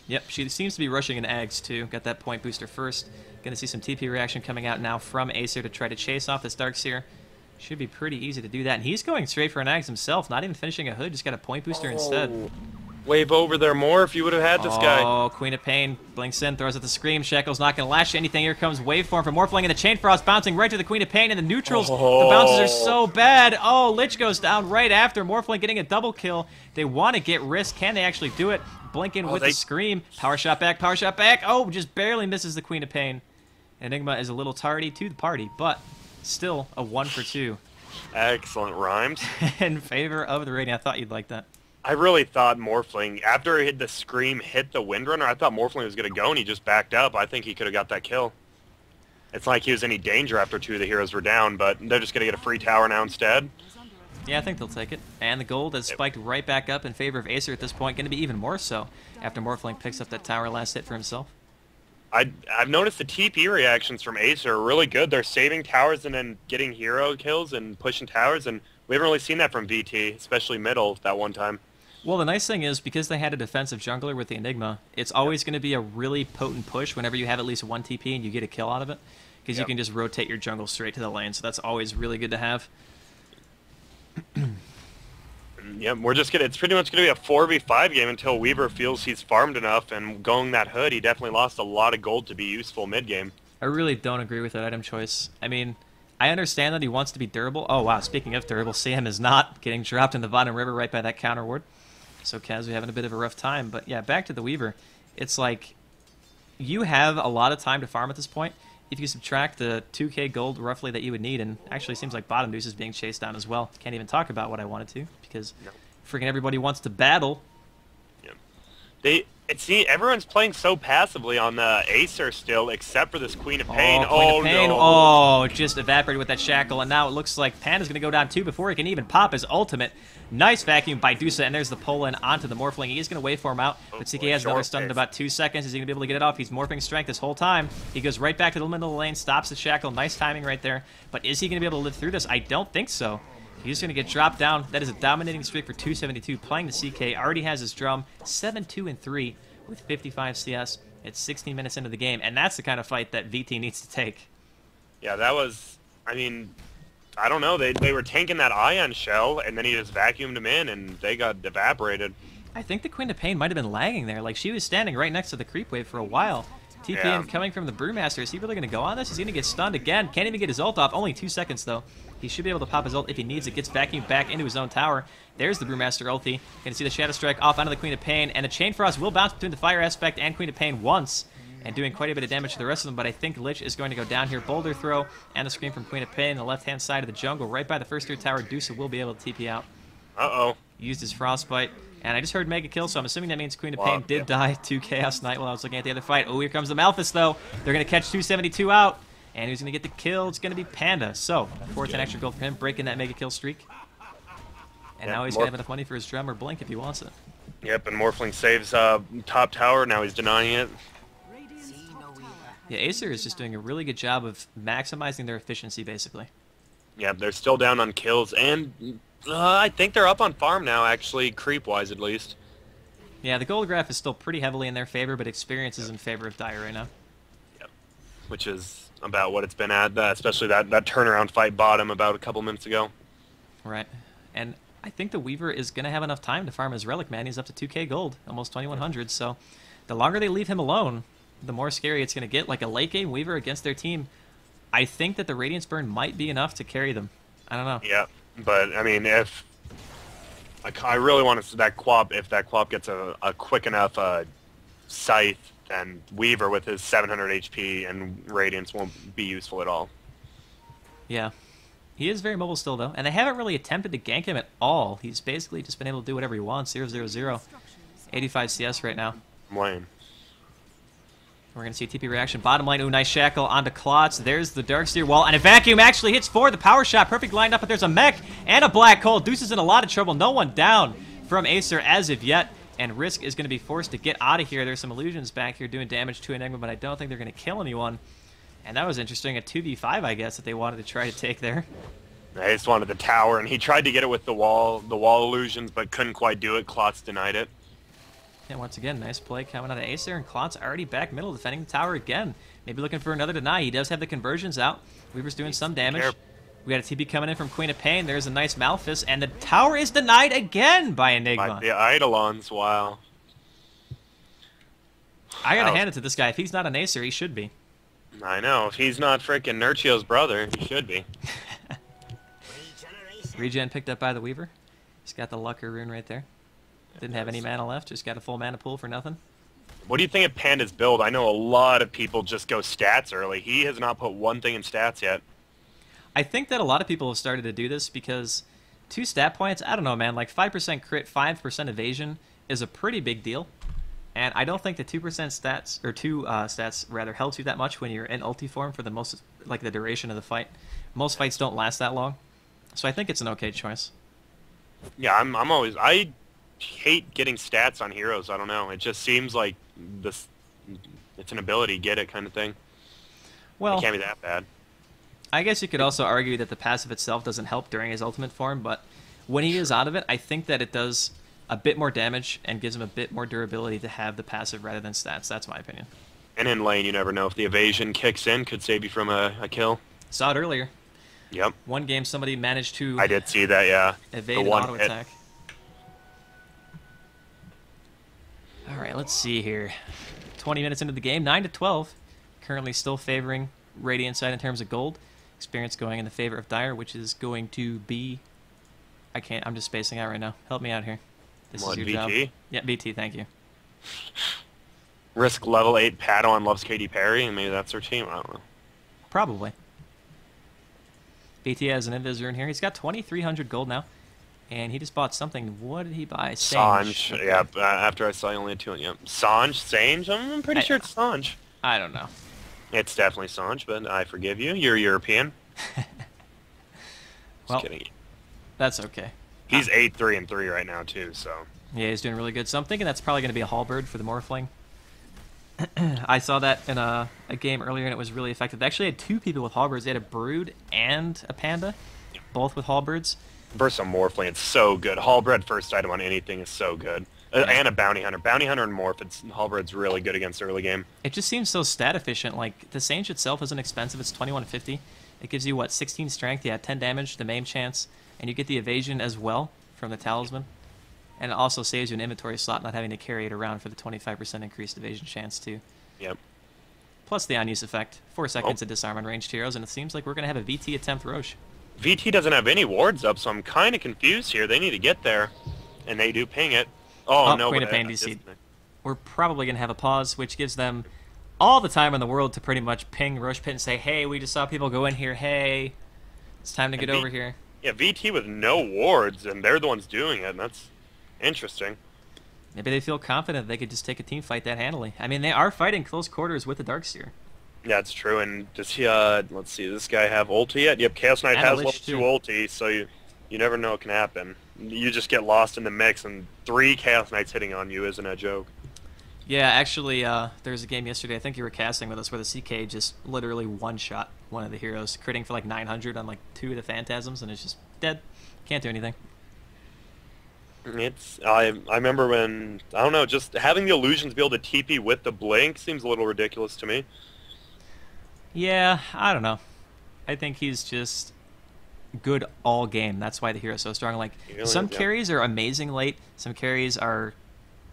Yep, she seems to be rushing in Ags too. Got that point booster first. Gonna see some TP reaction coming out now from Aesir to try to chase off this Darkseer. Should be pretty easy to do that. And he's going straight for an Ags himself, not even finishing a hood, just got a point booster instead. Wave over there more if you would have had this guy. Oh, Queen of Pain blinks in, throws at the Scream. Shackle's not going to lash anything. Here comes Waveform from Morphling, and the Chain Frost bouncing right to the Queen of Pain, and the neutrals. The bounces are so bad. Oh, Lich goes down right after. Morphling getting a double kill. They want to get risk. Can they actually do it? Blink in with the Scream. Power shot back, power shot back. Oh, just barely misses the Queen of Pain. Enigma is a little tardy to the party, but still a 1 for 2. Excellent rhymes. In favor of the Radiant. I thought you'd like that. I really thought Morphling, after he hit the Scream, hit the Windrunner, I thought Morphling was going to go, and he just backed up. I think he could have got that kill. It's not like he was any danger after 2 of the heroes were down, but they're just going to get a free tower now instead. Yeah, I think they'll take it. And the gold has spiked right back up in favor of Aesir at this point, going to be even more so after Morphling picks up that tower last hit for himself. I've noticed the TP reactions from Aesir are really good. They're saving towers and then getting hero kills and pushing towers, and we haven't really seen that from VT, especially middle that one time. Well, the nice thing is, because they had a defensive jungler with the Enigma, it's always going to be a really potent push whenever you have at least 1 TP and you get a kill out of it, because you can just rotate your jungle straight to the lane, so that's always really good to have. Yeah, it's pretty much going to be a 4v5 game until Weaver feels he's farmed enough, and going that hood, he definitely lost a lot of gold to be useful mid-game. I really don't agree with that item choice. I mean, I understand that he wants to be durable. Oh, wow, speaking of durable, Sam is not getting dropped in the bottom river right by that counter ward. So Kazu having a bit of a rough time. But yeah, back to the Weaver. It's like, you have a lot of time to farm at this point. If you subtract the 2k gold roughly that you would need, and actually it seems like bottom deuce is being chased down as well. Can't even talk about what I wanted to, because freaking everybody wants to battle. Yeah. Everyone's playing so passively on the Aesir still, except for this Queen of Pain. Queen of Pain. No. Oh, just evaporated with that shackle, and now it looks like Panda's going to go down too before he can even pop his ultimate. Nice vacuum by Dusa, and there's the pull-in onto the Morphling. He is going to waveform out, but CK has another stun in about 2 seconds. Is he going to be able to get it off? He's morphing strength this whole time. He goes right back to the middle of the lane, stops the shackle. Nice timing right there. But is he going to be able to live through this? I don't think so. He's going to get dropped down. That is a dominating streak for 272. Playing the CK, already has his drum. 7-2-3 with 55 CS. It's 16 minutes into the game, and that's the kind of fight that VT needs to take. Yeah, that was, I mean, I don't know. They were tanking that ion shell, and then he just vacuumed him in, and they got evaporated. I think the Queen of Pain might have been lagging there. Like, she was standing right next to the creep wave for a while. TPN coming from the Brewmaster. Is he really going to go on this? He's going to get stunned again. Can't even get his ult off. Only 2 seconds, though. He should be able to pop his ult if he needs it. Gets vacuumed back into his own tower. There's the Brewmaster ulti. Going to see the Shadow Strike off onto the Queen of Pain. And the Chain Frost will bounce between the Fire Aspect and Queen of Pain once. And doing quite a bit of damage to the rest of them. But I think Lich is going to go down here. Boulder Throw and the Scream from Queen of Pain on the left-hand side of the jungle. Right by the first tier tower. Dusa will be able to TP out. Uh-oh. Used his Frostbite. And I just heard Mega Kill, so I'm assuming that means Queen of Pain did die to Chaos Knight while I was looking at the other fight. Oh, here comes the Malphus, though. They're going to catch 272 out. And who's going to get the kill? It's going to be Panda. So, 4th extra gold for him, breaking that Mega Kill streak. And now he's going to have enough money for his drum or blink if he wants it. Yep, and Morphling saves top tower. Now he's denying it. Yeah, Acer is just doing a really good job of maximizing their efficiency, basically. Yeah, they're still down on kills, and I think they're up on farm now, actually, creep-wise at least. Yeah, the gold graph is still pretty heavily in their favor, but experience is in favor of Dire right now. Yep, which is about what it's been at, especially that turnaround fight bottom about a couple minutes ago. Right, and I think the Weaver is going to have enough time to farm his Relic, man. He's up to 2k gold, almost 2100, so the longer they leave him alone, the more scary it's going to get. Like a late game Weaver against their team, I think that the Radiance Burn might be enough to carry them. I don't know. Yeah, but I mean, if I really want to see that Quap, if that Quap gets a quick enough Scythe, then Weaver with his 700 HP and Radiance won't be useful at all. Yeah. He is very mobile still, though, and they haven't really attempted to gank him at all. He's basically just been able to do whatever he wants. 0-0-0. 85 CS right now. Lame. We're going to see TP reaction. Bottom lane, ooh, nice shackle onto Klotz. There's the Darkseer wall, and a vacuum actually hits 4. The power shot, perfect lined up, but there's a mech and a black hole. Deuce is in a lot of trouble. No one down from Acer as of yet, and Risk is going to be forced to get out of here. There's some illusions back here doing damage to Enigma, but I don't think they're going to kill anyone. And that was interesting. A 2v5, I guess, that they wanted to try to take there. They just wanted the tower, and he tried to get it with the wall illusions, but couldn't quite do it. Klotz denied it. And once again, nice play coming out of Acer, and Klotz already back middle defending the tower again. Maybe looking for another deny. He does have the conversions out. Weaver's doing some damage. We got a TP coming in from Queen of Pain. There's a nice Malphus, and the tower is denied again by Enigma. The Eidolons, wow. I gotta hand it to this guy. If he's not an Acer, he should be. I know. If he's not freaking Nurchio's brother, he should be. Regen picked up by the Weaver. He's got the Lucker rune right there. Didn't have any mana left, just got a full mana pool for nothing. What do you think of Panda's build? I know a lot of people just go stats early. He has not put one thing in stats yet. I think that a lot of people have started to do this because 2 stat points, I don't know, man, like 5% crit, 5% evasion is a pretty big deal. And I don't think the 2% stats, or 2 stats rather, helps you that much when you're in ulti form for the most, like the duration of the fight. Most fights don't last that long. So I think it's an okay choice. Yeah, I'm always... I hate getting stats on heroes. I don't know. It just seems like this. It's an ability, get it kind of thing. Well, it can't be that bad. I guess you could also argue that the passive itself doesn't help during his ultimate form, but when he is out of it, I think that it does a bit more damage and gives him a bit more durability to have the passive rather than stats. That's my opinion. And in lane, you never know if the evasion kicks in, could save you from a kill. Saw it earlier. Yep. One game, somebody managed to. I did see that. Yeah. Evade an auto attack. All right, let's see here. 20 minutes into the game, 9-12. Currently still favoring Radiant side in terms of gold. Experience going in the favor of Dire, which is going to be... I'm just spacing out right now. Help me out here. This is your job. Yeah, BT, thank you. Risk level 8 Padawan loves Katy Perry, and maybe that's her team. I don't know. Probably. BT has an Invis rune here. He's got 2,300 gold now. And he just bought something. What did he buy? Sange. Okay. Yeah, after I saw you only had 2. Yep. Sange? I'm pretty sure it's Sange. I don't know. It's definitely Sange, but I forgive you. You're European. Well, just kidding. That's okay. He's 8-3-3 right now, too, so... Yeah, he's doing really good. So I'm thinking that's probably going to be a Halberd for the Morphling. I saw that in a game earlier, and it was really effective. They actually had 2 people with Halberds. They had a Brood and a Panda, both with Halberds. versus a Morphling, it's so good. Halberd first item on anything is so good. And a Bounty Hunter. Bounty Hunter and Morph, Halberd's really good against early game. It just seems so stat efficient. Like, the Sage itself isn't expensive. It's 2150. It gives you, what, 16 strength? Yeah, 10 damage, the maim chance. And you get the evasion as well from the Talisman. And it also saves you an inventory slot, not having to carry it around for the 25% increased evasion chance, too. Yep. Plus the on-use effect. 4 seconds to disarm on ranged heroes, and it seems like we're going to have a VT attempt Roche. VT doesn't have any wards up, so I'm kind of confused here. They need to get there. And they do ping it. Oh, no. Queen of Pain DC'd. We're probably going to have a pause, which gives them all the time in the world to pretty much ping Roche Pit and say, hey, we just saw people go in here. Hey, it's time to get over here. Yeah, VT with no wards, and they're the ones doing it, and that's interesting. Maybe they feel confident they could just take a team fight that handily. I mean, they are fighting close quarters with the Darkseer. Yeah, it's true. And does he, let's see, does this guy have ulti yet? Yep, Chaos Knight has level 2 ulti, so you never know what can happen. You just get lost in the mix, and 3 Chaos Knights hitting on you isn't a joke. Yeah, actually, there was a game yesterday, I think you were casting with us, where the CK just literally one-shot one of the heroes, critting for like 900 on like 2 of the Phantasms, and it's just dead. Can't do anything. I remember when, I don't know, just having the illusions be able to TP with the blink seems a little ridiculous to me. Yeah, I don't know. I think he's just good all game. That's why the hero's so strong. Like, really, some carries are amazing late, some carries are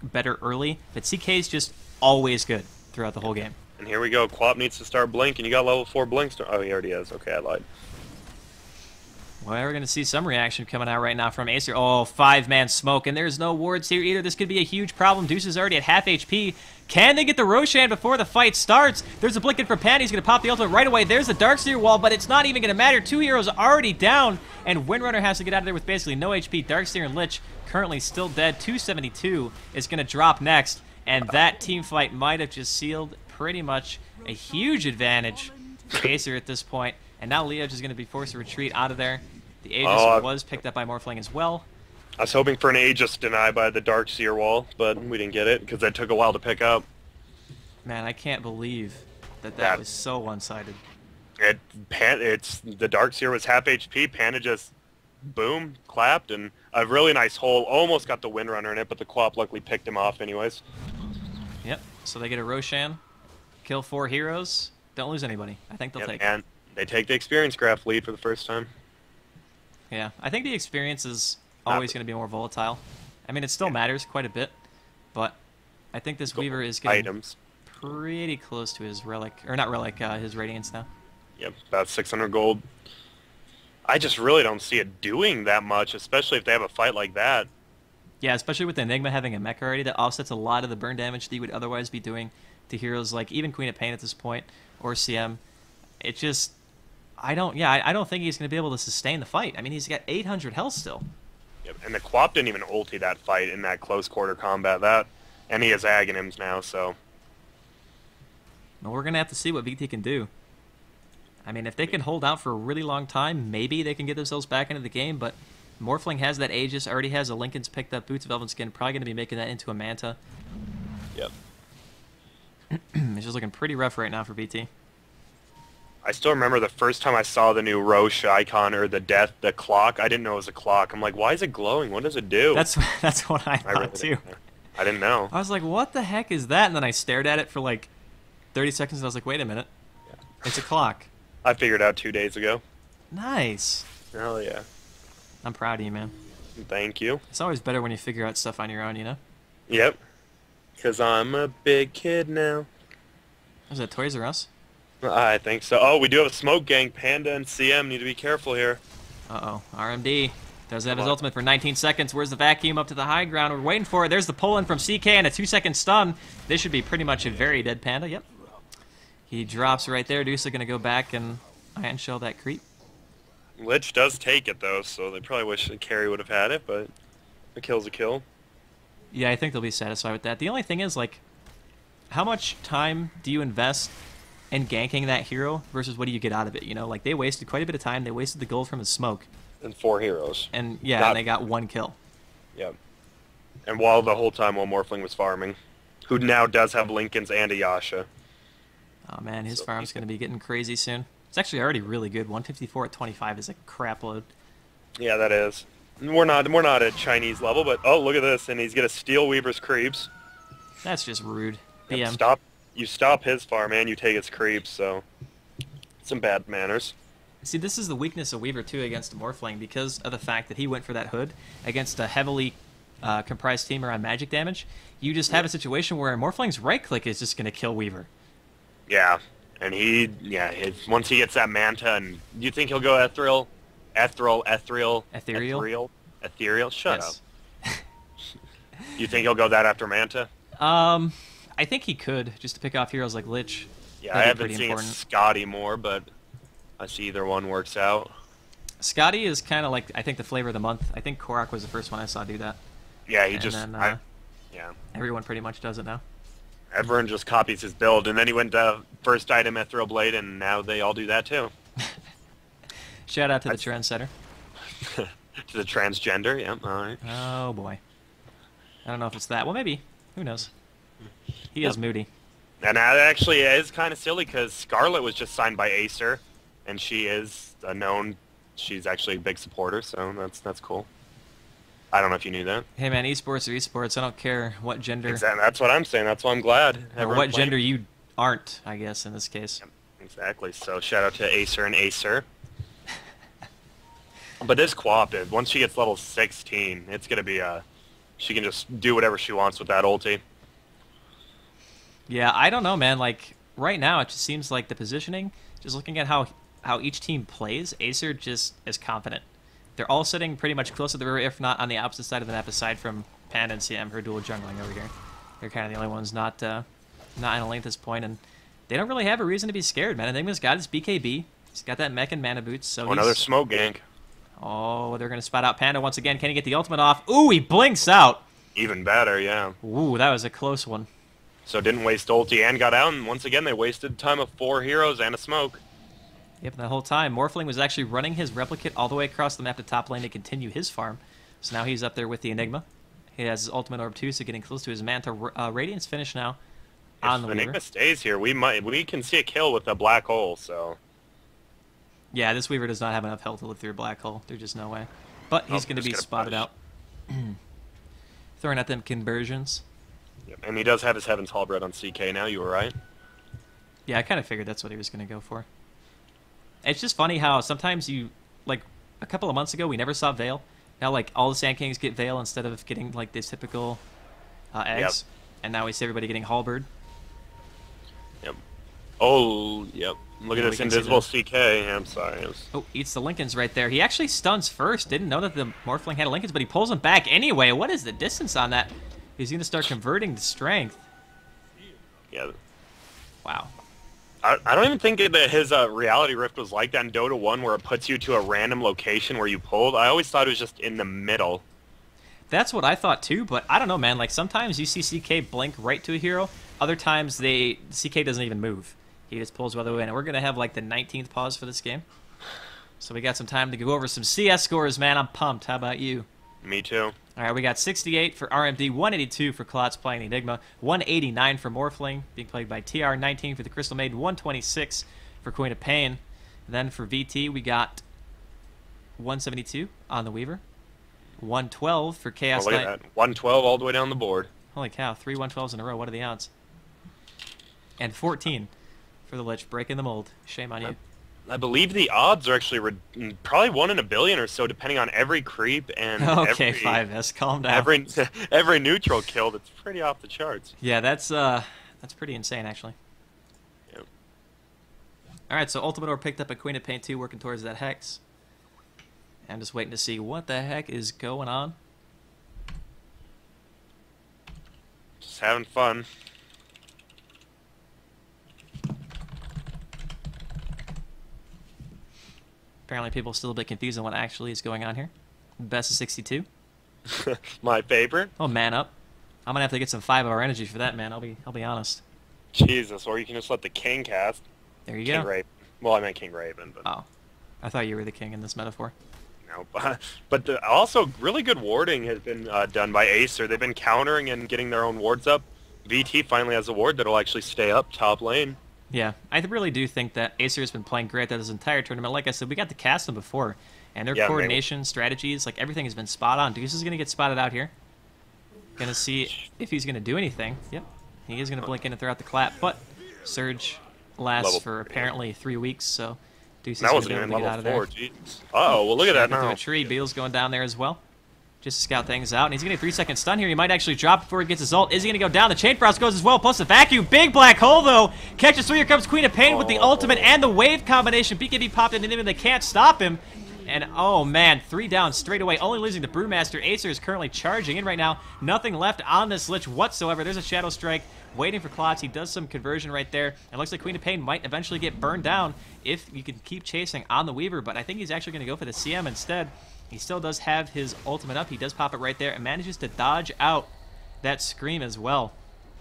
better early, but CK's just always good throughout the whole game. And here we go. Quap needs to start blink, and you got level 4 blinks. Oh, he already has. Okay, I lied. Well, we're going to see some reaction coming out right now from Aesir. Oh, 5-man smoke, and there's no wards here either. This could be a huge problem. Deuce is already at half HP. Can they get the Roshan before the fight starts? There's a blink in for Pan. He's going to pop the ultimate right away. There's the Darkseer wall, but it's not even going to matter. 2 heroes already down, and Windrunner has to get out of there with basically no HP. Darkseer and Lich currently still dead. 272 is going to drop next, and that team fight might have just sealed pretty much a huge advantage for Aesir at this point. And now Leoj is going to be forced to retreat out of there. The Aegis was picked up by Morphling as well. I was hoping for an Aegis deny by the Darkseer wall, but we didn't get it because that took a while to pick up. Man, I can't believe that was so one-sided. It's the Darkseer was half HP. Panda just boom clapped, and a really nice hole. Almost got the Windrunner in it, but the Quap luckily picked him off anyways. Yep. So they get a Roshan, kill 4 heroes. Don't lose anybody. I think they'll take it. And they take the experience graph lead for the first time. Yeah, I think the experience is always going to be more volatile. I mean, it still matters quite a bit, but I think this Weaver is getting pretty close to his relic, or not relic, his Radiance now. Yep, about 600 gold. I just really don't see it doing that much, especially if they have a fight like that. Yeah, especially with Enigma having a mech already, that offsets a lot of the burn damage that you would otherwise be doing to heroes like even Queen of Pain at this point, or CM. It just... I don't think he's going to be able to sustain the fight. I mean, he's got 800 health still. Yep, and the Quap didn't even ulti that fight in that close quarter combat. And he has Aghanims now, so... Well, we're going to have to see what VT can do. I mean, if they can hold out for a really long time, maybe they can get themselves back into the game, but Morphling has that Aegis, already has a Lincoln's picked up, Boots of Elven Skin, probably going to be making that into a Manta. Yep. It's just looking pretty rough right now for VT. I still remember the first time I saw the new Roche icon, or the clock. I didn't know it was a clock. I'm like, why is it glowing? What does it do? That's what I thought too. I didn't know. I was like, what the heck is that? And then I stared at it for like 30 seconds and I was like, wait a minute. Yeah. It's a clock. I figured out 2 days ago. Nice. Hell yeah. I'm proud of you, man. Thank you. It's always better when you figure out stuff on your own, you know? Yep. Because I'm a big kid now. Was that Toys R Us? I think so. Oh, we do have a smoke gang. Panda and CM need to be careful here. Uh-oh. RMD does have his ultimate for 19 seconds. Where's the vacuum up to the high ground? We're waiting for it. There's the pull-in from CK and a 2-second stun. This should be pretty much a very dead Panda. Yep. He drops right there. Deuce are going to go back and iron shell that creep. Lich does take it, though, so they probably wish the carry would have had it, but a kill's a kill. Yeah, I think they'll be satisfied with that. The only thing is, like, how much time do you invest and ganking that hero versus what do you get out of it, you know? Like, they wasted quite a bit of time. They wasted the gold from his smoke. And 4 heroes. And, yeah, and they got 1 kill. Yep. And the whole time while Morphling was farming, who now does have Lincolns and a Yasha. Oh, man, his farm's going to be getting crazy soon. It's actually already really good. 154 at 25 is a crap load. Yeah, that is. We're not at Chinese level, but oh, look at this, and he's gonna steal Weaver's creeps. That's just rude. Yep, BM. you stop his farm and you take his creeps, so some bad manners. See, this is the weakness of Weaver, too, against Morphling, because of the fact that he went for that hood against a heavily comprised team around magic damage. You just have a situation where Morphling's right-click is just going to kill Weaver. Yeah, and once he gets that Manta, and do you think he'll go Ethereal? Ethereal? Shut up. You think he'll go that after Manta? I think he could, just to pick off heroes like Lich. Yeah, I haven't seen Scotty more, but I see either one works out. Scotty is kind of like, I think, the flavor of the month. I think Korak was the first one I saw do that. Yeah, yeah. Everyone pretty much does it now. Everyone just copies his build, and then he went to first item Ethereal Blade, and now they all do that too. Shout out to the trendsetter. To the transgender, yeah, alright. Oh boy. I don't know if it's that. Well, maybe. Who knows? He is moody. And that actually is kind of silly, because Scarlet was just signed by Acer, and she is a known... She's actually a big supporter, so that's cool. I don't know if you knew that. Hey man, esports are esports. I don't care what gender... Exactly, that's what I'm saying. That's why I'm glad. Or what gender you aren't, I guess, in this case. Yep, exactly. So shout out to Acer and Acer. But this Quap, once she gets level 16, it's going to be she can just do whatever she wants with that ulti. Yeah, I don't know, man. Like, right now, it just seems like the positioning, just looking at how each team plays, Acer just is confident. They're all sitting pretty much close to the river, if not on the opposite side of the map, aside from Panda and CM, who are dual jungling over here. They're kind of the only ones not in a lane at this point, and they don't really have a reason to be scared, man. Enigma's got his BKB. He's got that mech and mana boots, so another smoke gank. Oh, they're going to spot out Panda once again. Can he get the ultimate off? Ooh, he blinks out. Even better, yeah. Ooh, that was a close one. So didn't waste ulti and got out, and once again they wasted time of 4 heroes and a smoke. Yep, the whole time. Morphling was actually running his replicate all the way across the map to top lane to continue his farm. So now he's up there with the Enigma. He has his ultimate orb too, so getting close to his Manta. Radiant's finish now on the Weaver. If Enigma stays here, we can see a kill with a black hole, so... Yeah, this Weaver does not have enough health to live through a black hole. There's just no way. But he's going to be spotted out. Throwing at them conversions. Yep, and he does have his Heaven's Halberd on CK now, you were right. Yeah, I kind of figured that's what he was going to go for. It's just funny how sometimes you, like, a couple of months ago, we never saw Veil. Now, like, all the Sand Kings get Veil instead of getting, like, this typical eggs. Yep. And now we see everybody getting Halberd. Yep. Oh, yep. Look at this invisible CK. Yeah, I'm sorry. Oh, eats the Lincolns right there. He actually stuns first. Didn't know that the Morphling had a Lincolns, but he pulls him back anyway. What is the distance on that? He's going to start converting to strength. Yeah. Wow. I don't even think that his Reality Rift was like that in Dota 1 where it puts you to a random location where you pulled. I always thought it was just in the middle. That's what I thought too, but I don't know, man. Like, sometimes you see CK blink right to a hero. Other times, CK doesn't even move. He just pulls the other way, and we're going to have, like, the 19th pause for this game. So we got some time to go over some CS scores, man. I'm pumped. How about you? Me too. All right, we got 68 for RMD, 182 for Klotz playing Enigma, 189 for Morphling, being played by TR, 19 for the Crystal Maid, 126 for Queen of Pain. And then for VT, we got 172 on the Weaver, 112 for Chaos Knight. Look at that. 112 all the way down the board. Holy cow, 3 112s in a row. What are the odds? And 14 for the Lich, breaking the mold. Shame on you. I believe the odds are actually probably 1 in a billion or so, depending on every creep and okay, 5S, calm down. Every neutral kill. That's pretty off the charts. Yeah, that's pretty insane, actually. Yep. All right, so Ultimate Orb picked up a Queen of Pain 2, working towards that Hex. I'm just waiting to see what the heck is going on. Just having fun. Apparently people are still a bit confused on what actually is going on here. Best of 62. My favorite. Oh, man up. I'm gonna have to get some 5-hour energy for that, man. I'll be honest. Jesus, or you can just let the king cast. There you King go. Raven. Well, I meant King Raven, but oh, I thought you were the king in this metaphor. No, but also really good warding has been done by Acer. They've been countering and getting their own wards up. VT finally has a ward that'll actually stay up top lane. Yeah, I really do think that Acer has been playing great that his entire tournament. Like I said, we got to cast him before, And their Yeah, coordination, strategies, like everything has been spot on. Deuce is going to get spotted out here. Gonna see if he's gonna do anything. Yep, he is gonna blink in and throw out the clap, but Surge lasts for apparently 3 weeks, so Deuce is gonna be able to get out of there. Oh, well, look at that now. Through a tree, Beetle's going down there as well, just to scout things out, and he's gonna get a 3-second stun here. He might actually drop before he gets his ult. Is he gonna go down? The Chain Frost goes as well, plus the vacuum. Big black hole though. Catches through. Here comes Queen of Pain with the ultimate and the wave combination. BKB popped into him, and they can't stop him. And oh man, 3 down straight away, only losing the Brewmaster. Acer is currently charging in right now. Nothing left on this Lich whatsoever. There's a Shadow Strike waiting for Klotz. He does some conversion right there. And looks like Queen of Pain might eventually get burned down if you can keep chasing on the Weaver. But I think he's actually going to go for the CM instead. He still does have his ultimate up. He does pop it right there and manages to dodge out that Scream as well.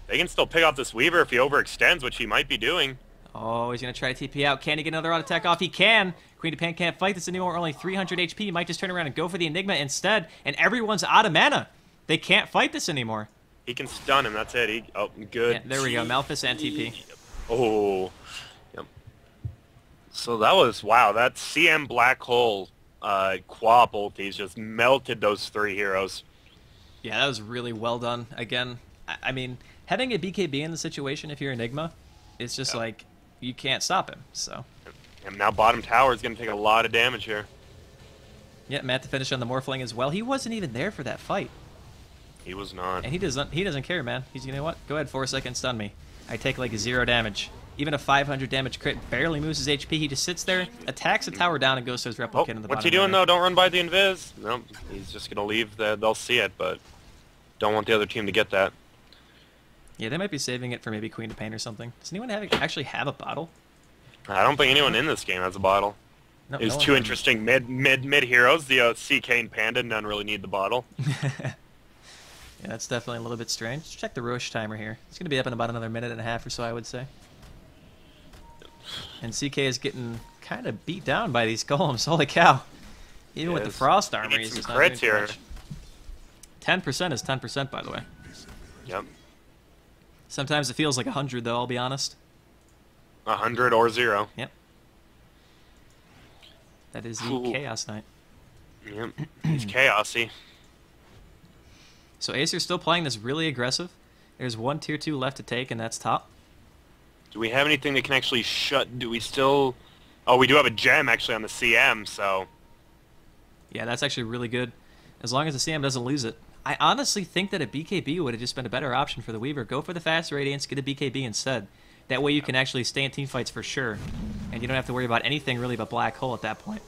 They can still pick off this Weaver if he overextends, which he might be doing. Oh, he's going to try to TP out. Can he get another auto attack off? He can. Queen of Pain can't fight this anymore. Only 300 HP. He might just turn around and go for the Enigma instead. And everyone's out of mana. They can't fight this anymore. He can stun him. That's it. Oh, good. Yeah, there we go. Malphus and TP. Oh. Yep. So that was, wow, that CM Black Hole Quap ultis just melted those 3 heroes. Yeah, that was really well done. Again, I mean, having a BKB in the situation if you're Enigma, it's just like, you can't stop him, so. And now bottom tower is going to take a lot of damage here. Yeah, Matt to finish on the Morphling as well. He wasn't even there for that fight. He was not. And he doesn't care, man. He's, you know what? Go ahead, 4-second stun me. I take like 0 damage. Even a 500 damage crit barely moves his HP. He just sits there, attacks the tower down, and goes to his replicant in the bottom. What's he doing, though? Don't run by the invis. Nope. He's just going to leave. They'll see it, but don't want the other team to get that. Yeah, they might be saving it for maybe Queen of Pain or something. Does anyone actually have a bottle? I don't think anyone in this game has a bottle. No, There's no 2 interesting mid heroes. The CK and Panda none really need the bottle. Yeah, that's definitely a little bit strange. Let's check the Roche timer here. It's going to be up in about another minute and a half or so, I would say. And CK is getting kind of beat down by these golems. Holy cow. Even with the Frost armor, he's just not doing too much. 10% is 10%, by the way. Yep. Sometimes it feels like 100, though, I'll be honest. 100 or 0. Yep. That is the Chaos Knight. Yep. He's chaosy. So Acer's still playing this really aggressive. There's 1 tier 2 left to take, and that's top. Do we have anything that can actually shut... Do we still... Oh, we do have a gem, actually, on the CM, so... Yeah, that's actually really good. As long as the CM doesn't lose it. I honestly think that a BKB would have just been a better option for the Weaver. Go for the fast Radiance, get a BKB instead. That way you can actually stay in teamfights for sure. And you don't have to worry about anything really but Black Hole at that point.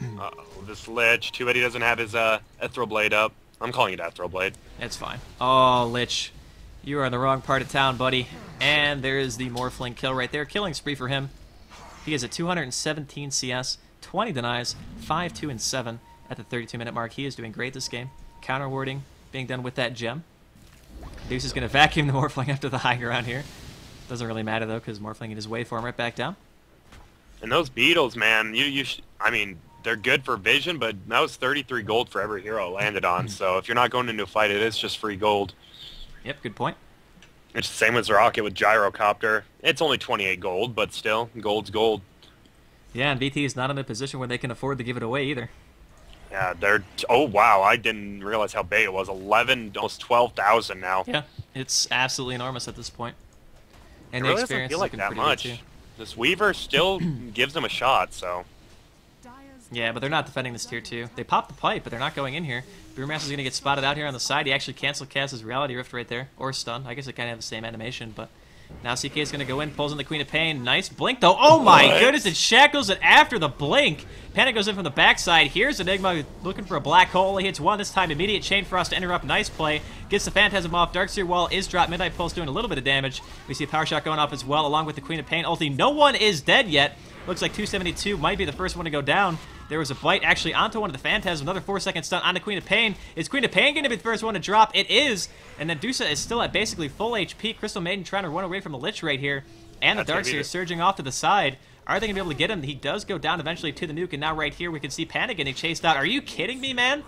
Uh-oh, this Lich. Too bad he doesn't have his Ethereal Blade up. I'm calling it Ethereal Blade. That's fine. Oh, Lich. You are in the wrong part of town, buddy. And there is the Morphling kill right there. Killing spree for him. He is at 217 CS, 20 denies, 5, 2, and 7 at the 32-minute mark. He is doing great this game. Counter warding being done with that gem. Deuce is going to vacuum the Morphling after the high ground here. Doesn't really matter, though, because Morphling in his way for him right back down. And those beetles, man, I mean, they're good for vision, but that was 33 gold for every hero it landed on. So if you're not going into a fight, it is just free gold. Yep, good point. It's the same as Rocket with Gyrocopter. It's only 28 gold, but still, gold's gold. Yeah, and VT is not in a position where they can afford to give it away either. Yeah, they're... Oh, wow, I didn't realize how big it was. 11, almost 12,000 now. Yeah, it's absolutely enormous at this point. And it the really experience doesn't feel like is that looking pretty much. good, too. This Weaver still gives them a shot, so... Yeah, but they're not defending this tier 2. They popped the pipe, but they're not going in here. Brewmaster's going to get spotted out here on the side. He actually cancel cast his Reality Rift right there. Or stun. I guess it kind of have the same animation, but... Now CK is going to go in, pulls in the Queen of Pain. Nice blink, though. Oh my goodness, it shackles it after the blink. Panic goes in from the backside. Here's Enigma looking for a black hole. He hits one this time. Immediate Chain Frost to interrupt. Nice play. Gets the Phantasm off. Darkseer Wall is dropped. Midnight Pulse doing a little bit of damage. We see a Power Shot going off as well, along with the Queen of Pain ulti. No one is dead yet. Looks like 272 might be the first one to go down. There was a bite actually onto one of the Phantasms. Another 4-second stun on the Queen of Pain. Is Queen of Pain going to be the first one to drop? It is. And then Dusa is still at basically full HP. Crystal Maiden trying to run away from the Lich right here. And the Darkseer surging off to the side. Are they going to be able to get him? He does go down eventually to the nuke. And now right here we can see Panic getting chased out. Are you kidding me, man?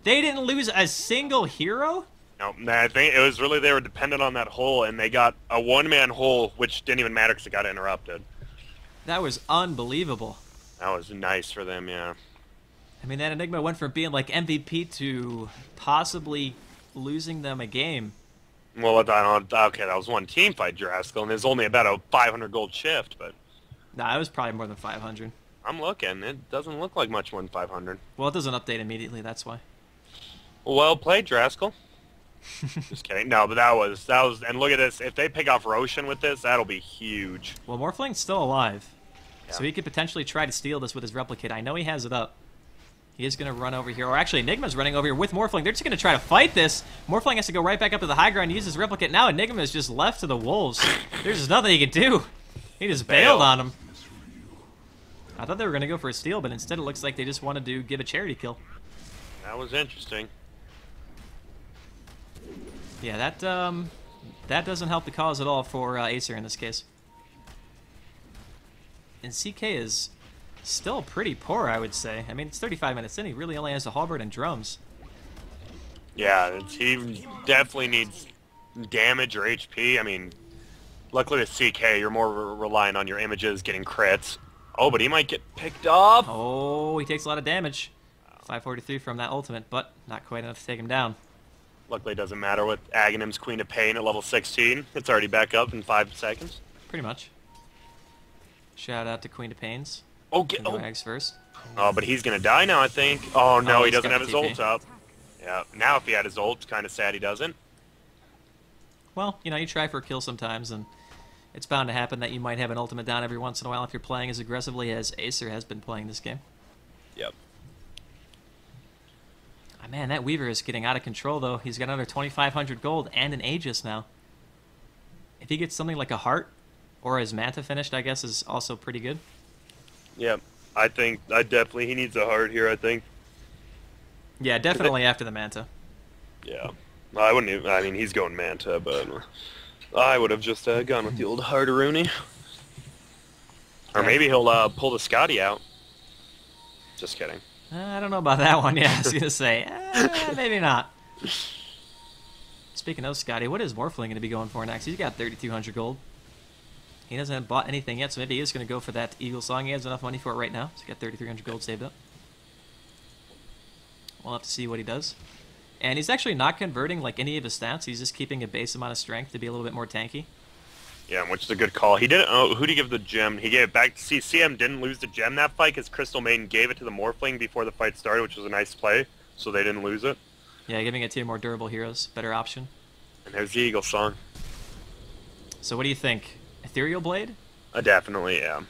They didn't lose a single hero? No, I think it was really they were dependent on that hole. And they got a one-man hole, which didn't even matter because it got interrupted. That was unbelievable. That was nice for them, yeah. I mean, that Enigma went from being like MVP to possibly losing them a game. Well, okay, that was one team fight, Draskyl, and there's only about a 500 gold shift, but... Nah, it was probably more than 500. I'm looking. It doesn't look like much more than 500. Well, it doesn't update immediately, that's why. Well played, Draskyl. Just kidding. No, but that was, and look at this. If they pick off Roshan with this, that'll be huge. Well, Morphling's still alive. Yeah. So he could potentially try to steal this with his replicate. I know he has it up. He is going to run over here. Or actually, Enigma's running over here with Morphling. They're just going to try to fight this. Morphling has to go right back up to the high ground and use his replicate. Now Enigma is just left to the wolves. There's just nothing he can do. He just bailed on him. I thought they were going to go for a steal, but instead it looks like they just wanted to give a charity kill. That was interesting. Yeah, that doesn't help the cause at all for Aesir in this case. And CK is still pretty poor, I would say. I mean, it's 35 minutes in. He really only has a halberd and drums. Yeah, he definitely needs damage or HP. I mean, luckily with CK, you're more relying on your images getting crits. Oh, but he might get picked up. Oh, he takes a lot of damage. 543 from that ultimate, but not quite enough to take him down. Luckily, it doesn't matter with Aghanim's Queen of Pain at level 16. It's already back up in 5 seconds. Pretty much. Shout out to Queen of Pains. Oh, Ags first. Oh, but he's gonna die now, I think. Oh no, he doesn't have his TP. ult up. Yeah, now if he had his ult, it's kind of sad he doesn't. Well, you know, you try for a kill sometimes, and it's bound to happen that you might have an ultimate down every once in a while if you're playing as aggressively as Aesir has been playing this game. Yep. Oh, man, that Weaver is getting out of control, though. He's got another 2,500 gold and an Aegis now. If he gets something like a Heart, or his Manta finished, I guess, is also pretty good. Yep. I think, he needs a heart here, I think. Yeah, definitely after the Manta. Yeah. I wouldn't even, I mean, he's going Manta, but I would have just gone with the old Heartaroony. Or maybe he'll pull the Scotty out. Just kidding. I don't know about that one, yeah, I was going to say. Maybe not. Speaking of Scotty, what is Morphling going to be going for next? He's got 3,200 gold. He doesn't have bought anything yet, so maybe he is going to go for that Eagle Song. He has enough money for it right now, so he got 3,300 gold saved up. We'll have to see what he does. And he's actually not converting like any of his stats. He's just keeping a base amount of strength to be a little bit more tanky. Yeah, which is a good call. He didn't. Oh, who did he give the gem? He gave it back. See, CM didn't lose the gem that fight because Crystal Maiden gave it to the Morphling before the fight started, which was a nice play. So they didn't lose it. Yeah, giving it to your more durable heroes, better option. And there's the Eagle Song. So what do you think? Ethereal Blade? Definitely, yeah.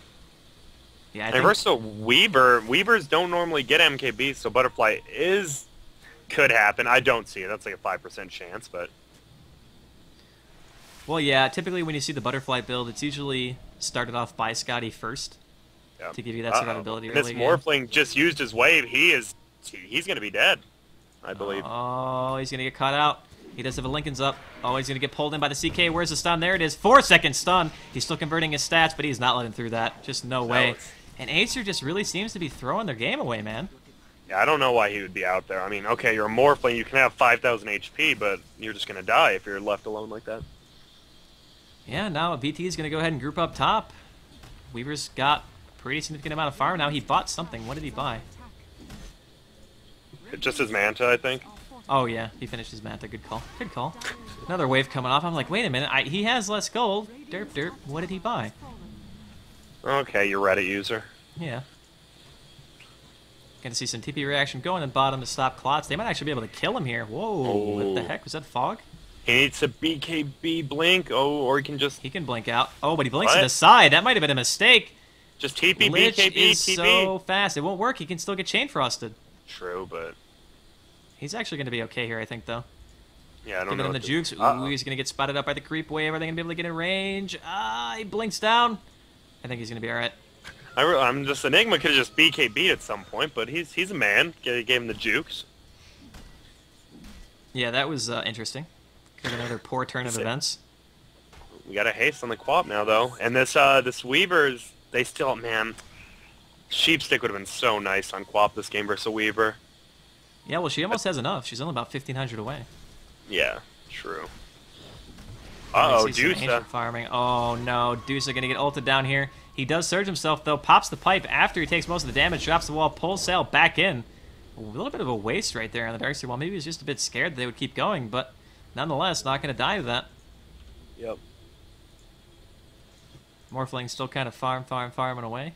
Yeah, I and think... first, so Weavers don't normally get MKB, so Butterfly could happen. I don't see it. That's like a 5% chance, but... Well, yeah, typically when you see the Butterfly build, it's usually started off by Scotty first to give you that survivability early. This Morphling just used his wave. He's going to be dead, I believe. Oh, he's going to get caught out. He does have a Lincoln's up. Oh, he's going to get pulled in by the CK. Where's the stun? There it is. 4-second stun. He's still converting his stats, but he's not letting through that. Just no way. And Aesir just really seems to be throwing their game away, man. Yeah, I don't know why he would be out there. I mean, okay, you're a Morphling. You can have 5,000 HP, but you're just going to die if you're left alone like that. Yeah, now BT is going to go ahead and group up top. Weaver's got a pretty significant amount of farm now. He bought something. What did he buy? Just his Manta, I think. Oh, yeah. He finished his Manta. Good call. Good call. Another wave coming off. I'm like, wait a minute. He has less gold. Derp, derp. What did he buy? Okay, you're Reddit user. Yeah. Gonna see some TP reaction going in bottom to stop Clots. They might actually be able to kill him here. Whoa. What the heck? Was that fog? He needs to BKB blink. Oh, or he can just... He can blink out. Oh, but he blinks to the side. That might have been a mistake. Just TP, Lich BKB, is TP. so fast. It won't work. He can still get chain frosted. True, but... He's actually going to be okay here, I think, though. Yeah, I don't know. Giving him the jukes. Ooh, he's going to get spotted up by the creep wave. Are they going to be able to get in range? He blinks down. I think he's going to be all right. I'm just... Enigma could have just BKB'd at some point, but he's a man. Gave him the jukes. Yeah, that was interesting. Kind of another poor turn of events. We got a haste on the Quap now, though. And this Weaver's... They still... Man... Sheepstick would have been so nice on Quap this game versus a Weaver. Yeah, well, she almost has enough. She's only about 1,500 away. Yeah, true. Uh-oh, Dusa. Farming. Oh, no. Dusa going to get ulted down here. He does surge himself, though. Pops the pipe after he takes most of the damage. Drops the wall. Pulls sail back in. A little bit of a waste right there on the Darkseer. Well, maybe he was just a bit scared that they would keep going, but nonetheless, not going to die to that. Yep. Morphling still kind of farming away.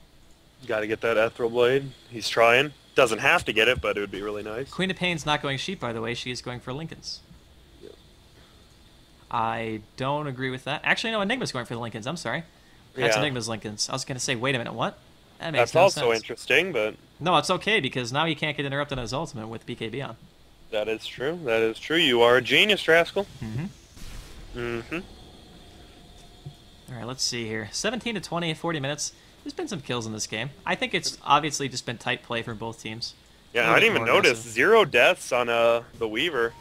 Got to get that Ethereal Blade. He's trying. Doesn't have to get it, but it would be really nice. Queen of Pain's not going sheep, by the way. She is going for Lincolns. Yep. I don't agree with that. Actually, no, Enigma's going for the Lincolns. I'm sorry. That's Yeah. Enigma's Lincolns. I was going to say, wait a minute, what? That makes That's no also sense. interesting, but... No, it's okay, because now he can't get interrupted on his ultimate with BKB on. That is true. That is true. You are a genius, Draskyl. Mm-hmm. Mm-hmm. All right, let's see here. 17 to 20, 40 minutes. There's been some kills in this game. I think it's obviously just been tight play from both teams. Yeah, I didn't even notice. 0 deaths on the Weaver.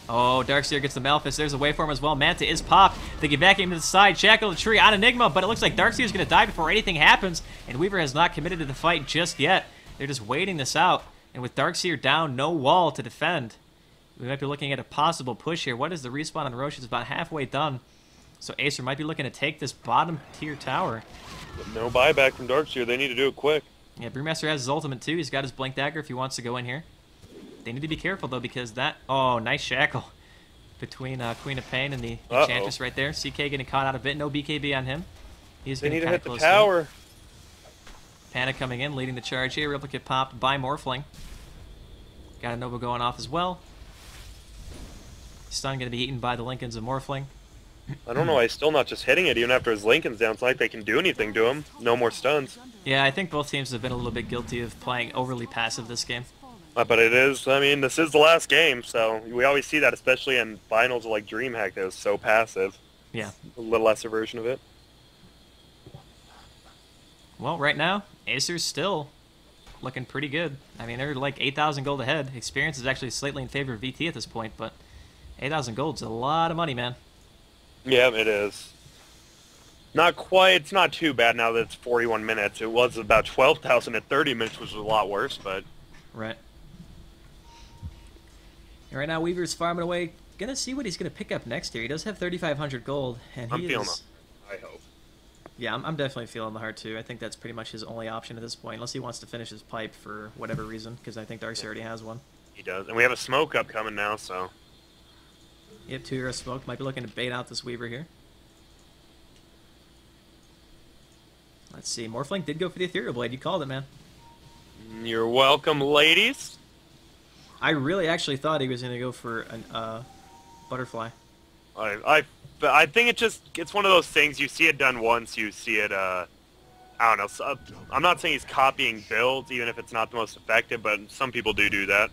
Oh, Darkseer gets the Malphus. There's a waveform as well. Manta is popped. They get back into the side. Shackle the tree on Enigma, but it looks like Darkseer's going to die before anything happens, and Weaver has not committed to the fight just yet. They're just waiting this out, and with Darkseer down, no wall to defend. We might be looking at a possible push here. What is the respawn on Roche? It's about halfway done. So Acer might be looking to take this bottom tier tower. But no buyback from Darkseer. They need to do it quick. Yeah, Brewmaster has his ultimate too. He's got his Blink Dagger if he wants to go in here. They need to be careful though, because that... Oh, nice shackle between Queen of Pain and the Enchantress right there. CK getting caught out of it. No BKB on him. He's They need to kinda hit the close tower. Panic coming in, leading the charge here. Replicate popped by Morphling. Got a Nova going off as well. Stun going to be eaten by the Lincolns of Morphling. I don't know why he's still not just hitting it, even after his Lincoln's down. It's not like they can do anything to him. No more stuns. Yeah, I think both teams have been a little bit guilty of playing overly passive this game. But it is, I mean, this is the last game, so we always see that, especially in finals like DreamHack, that is so passive. Yeah. A little lesser version of it. Well, right now, Acer's still looking pretty good. I mean, they're like 8,000 gold ahead. Experience is actually slightly in favor of VT at this point, but 8,000 gold's a lot of money, man. Yeah, it is. Not quite, it's not too bad now that it's 41 minutes. It was about 12,000 at 30 minutes, which was a lot worse, but... Right. And right now, Weaver's farming away. Gonna see what he's gonna pick up next here. He does have 3,500 gold, and I'm he feeling is... it. I hope. Yeah, I'm definitely feeling the heart too. I think that's pretty much his only option at this point, unless he wants to finish his pipe for whatever reason, because I think Darkseer already has one. He does. And we have a smoke up coming now, so... Yep, 2 Hero Smoke. Might be looking to bait out this Weaver here. Let's see. Morphling did go for the Ethereal Blade. You called it, man. You're welcome, ladies. I really actually thought he was going to go for a Butterfly. I think it's one of those things, you see it done once, you see it, I don't know, so, I'm not saying he's copying builds, even if it's not the most effective, but some people do that.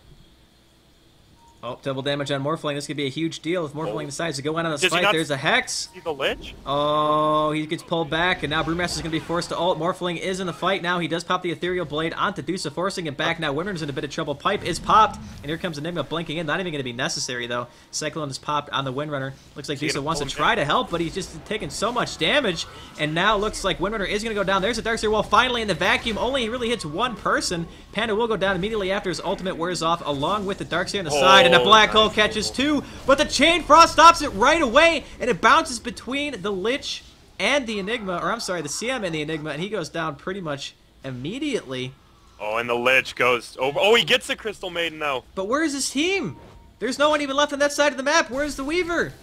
Oh, double damage on Morphling. This could be a huge deal if Morphling decides to go in on this Does he fight. not There's a Hex. See the Lich? Oh, he gets pulled back, and now Brewmaster's going to be forced to ult. Morphling is in the fight now. He does pop the Ethereal Blade onto Dusa, forcing him back. Now Winner's in a bit of trouble. Pipe is popped, and here comes Enigma blinking in. Not even going to be necessary, though. Cyclone is popped on the Windrunner. Looks like Dusa wants to try to help, but he's just taking so much damage, and now looks like Windrunner is going to go down. There's a Darkseer Wall finally in the vacuum. Only he really hits one person. Panda will go down immediately after his ultimate wears off, along with the Darkseer on the side, and a Black Hole catches two, but the Chain Frost stops it right away, and it bounces between the Lich and the Enigma, or I'm sorry, the CM and the Enigma, and he goes down pretty much immediately. Oh, and the Lich goes over. Oh, he gets the Crystal Maiden, though. But where is his team? There's no one even left on that side of the map. Where's the Weaver?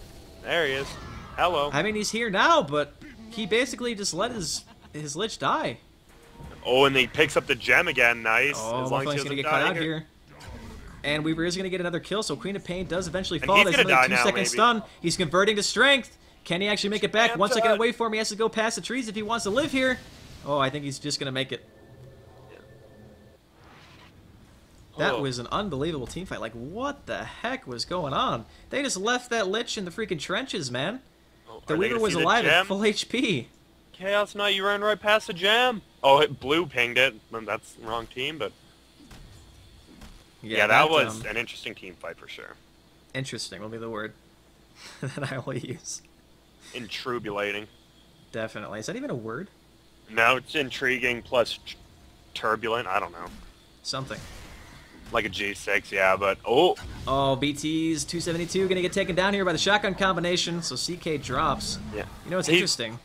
There he is. Hello. I mean, he's here now, but he basically just let his Lich die. Oh, and he picks up the gem again. Nice. Oh, as long as Morphling's he going to doesn't get die caught out here. And Weaver is going to get another kill, so Queen of Pain does eventually fall. he's There's gonna another die now, 2-second maybe. stun. He's converting to strength. Can he actually make it back? 1 second away from him. He has to go past the trees if he wants to live here. Oh, I think he's just going to make it. That was an unbelievable team fight. Like, what the heck was going on? They just left that Lich in the freaking trenches, man. Oh, The are they Weaver gonna was see the alive at gem? full HP. Chaos Knight, you ran right past the gem. Oh, Blue pinged it. That's the wrong team, but... Yeah, that was an interesting team fight for sure. Interesting will be the word that I will use. Intrubulating. Definitely. Is that even a word? No, it's intriguing plus turbulent. I don't know. Something. Like a G6, yeah, but... Oh! Oh, BT's 272 going to get taken down here by the shotgun combination, so CK drops. Yeah. You know what's interesting?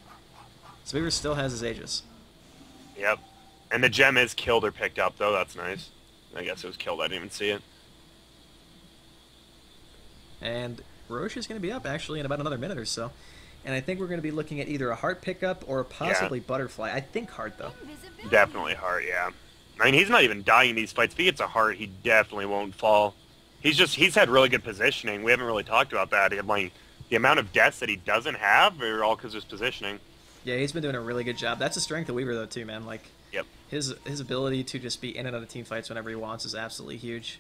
Weaver still has his Aegis. Yep. And the gem is killed or picked up, though. That's nice. I guess it was killed. I didn't even see it. And Roche is going to be up, actually, in about another minute or so. And I think we're going to be looking at either a heart pickup or possibly butterfly. I think heart, though. Definitely heart, yeah. I mean, he's not even dying these fights. If he gets a heart, he definitely won't fall. He's had really good positioning. We haven't really talked about that. Like, the amount of deaths that he doesn't have are all because of his positioning. Yeah, he's been doing a really good job. That's a strength of Weaver, though, too, man. Like, yep. His ability to just be in and out of team fights whenever he wants is absolutely huge.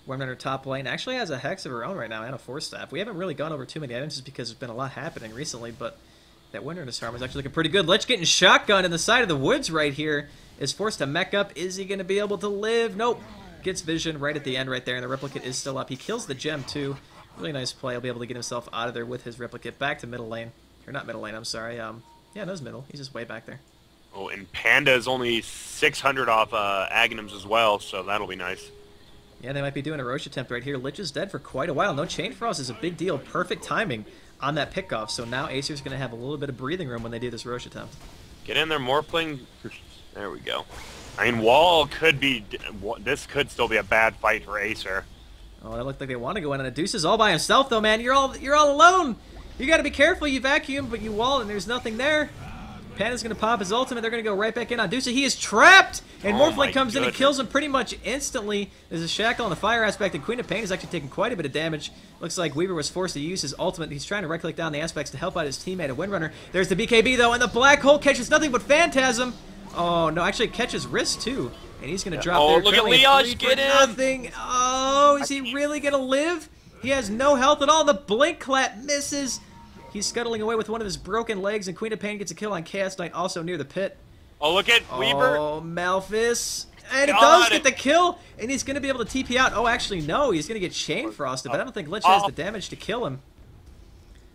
Windrunner top lane actually has a Hex of her own right now and a Force Staff. We haven't really gone over too many items just because there's been a lot happening recently, but that Windrunner's farm is actually looking pretty good. Lich getting shotgun in the side of the woods right here. Is forced to mech up. Is he going to be able to live? Nope. Gets vision right at the end right there, and the Replicate is still up. He kills the gem, too. Really nice play. He'll be able to get himself out of there with his Replicate back to middle lane. Or not middle lane, I'm sorry. Yeah, no, it's middle. He's just way back there. Oh, and Panda is only 600 off Aghanims as well, so that'll be nice. Yeah, they might be doing a Roche attempt right here. Lich is dead for quite a while. No Chain Frost is a big deal. Perfect timing on that pickoff. So now Aesir's going to have a little bit of breathing room when they do this Roche attempt. Get in there, Morphling. There we go. I mean, Wall could be... This could still be a bad fight for Aesir. Oh, that looked like they want to go in. And Deuce is all by himself, though, man. You're all alone. You got to be careful. You vacuum, but you wall, and there's nothing there. Panda's going to pop his ultimate. They're going to go right back in on Deuce. He is trapped! And Morphling comes in and kills him pretty much instantly. There's a shackle on the fire aspect, and Queen of Pain is actually taking quite a bit of damage. Looks like Weaver was forced to use his ultimate. He's trying to right-click down the aspects to help out his teammate, a Windrunner. There's the BKB, though, and the Black Hole catches nothing but Phantasm. Oh, no, actually it catches wrist, too. And he's going to drop there. Oh, look at Leosh, get in! Nothing. Oh, is he really going to live? He has no health at all. The Blink Clap misses. He's scuttling away with one of his broken legs, and Queen of Pain gets a kill on Chaos Knight, also near the pit. Oh, look at Weaver. Oh, Malphus. And it does get the kill, and he's going to be able to TP out. Oh, actually, no. He's going to get Chain Frosted, but I don't think Lich has the damage to kill him.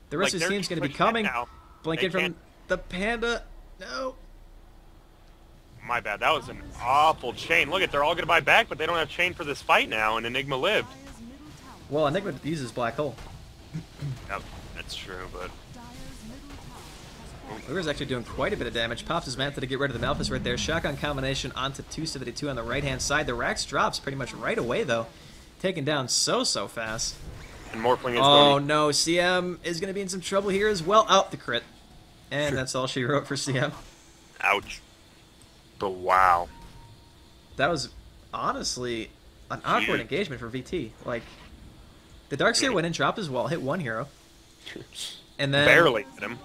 The rest of his team's going to be coming. Blinking from the Panda. No. My bad. That was an awful chain. Look, they're all going to buy back, but they don't have chain for this fight now, and Enigma lived. Well, Enigma uses Black Hole. Yep. That's true, but... Weaver's actually doing quite a bit of damage. Pops his Mantha to get rid of the Malphus right there. Shotgun combination onto 272 on the right-hand side. The Rax drops pretty much right away, though. Taken down so fast. And Morphling is oh, no. CM is going to be in some trouble here as well. Oh, the crit. And that's all she wrote for CM. Ouch. But wow. That was honestly an awkward engagement for VT. Like, the Darkseer went in, dropped his wall, hit one hero. And then barely hit him.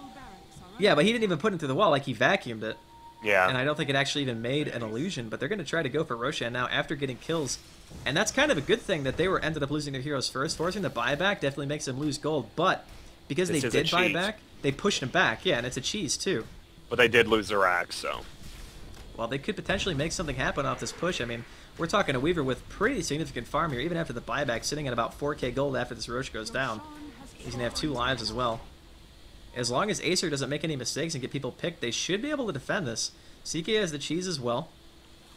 Yeah, but he didn't even put him through the wall, like he vacuumed it. Yeah. And I don't think it actually even made an illusion, but they're going to try to go for Roshan now after getting kills. And that's kind of a good thing that they ended up losing their heroes first. Forcing the buyback definitely makes them lose gold, but because they did buy back, they pushed him back. Yeah, and it's a cheese too. But they did lose their rack, so. Well, they could potentially make something happen off this push. I mean, we're talking a Weaver with pretty significant farm here, even after the buyback, sitting at about 4k gold after this Roche goes down. He's going to have 2 lives as well. As long as Aesir doesn't make any mistakes and get people picked, they should be able to defend this. CK has the cheese as well.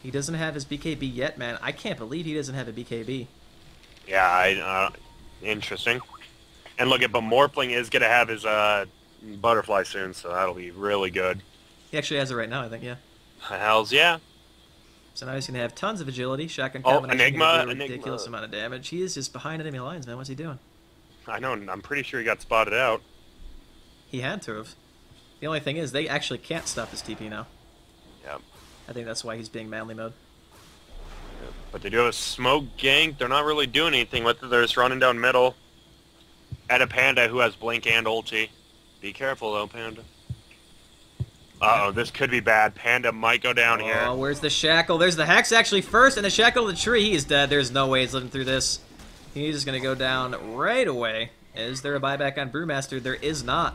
He doesn't have his BKB yet, man. I can't believe he doesn't have a BKB. Yeah, interesting. And look, but Morphling is going to have his butterfly soon, so that'll be really good. He actually has it right now, I think, yeah. Hells yeah. So now he's going to have tons of agility. Shotgun Enigma, a ridiculous amount of damage. He is just behind enemy lines, man. What's he doing? I know, I'm pretty sure he got spotted out. He had to have. The only thing is, they actually can't stop his TP now. Yep. I think that's why he's being manly mode. Yep. But they do have a smoke gank. They're not really doing anything with it. They're just running down middle. At a Panda who has blink and ulti. Be careful though, Panda. Uh-oh, this could be bad. Panda might go down here. Oh, where's the shackle? There's the Hex actually first, and the shackle of the tree. He is dead. There's no way he's living through this. He's just going to go down right away. Is there a buyback on Brewmaster? There is not.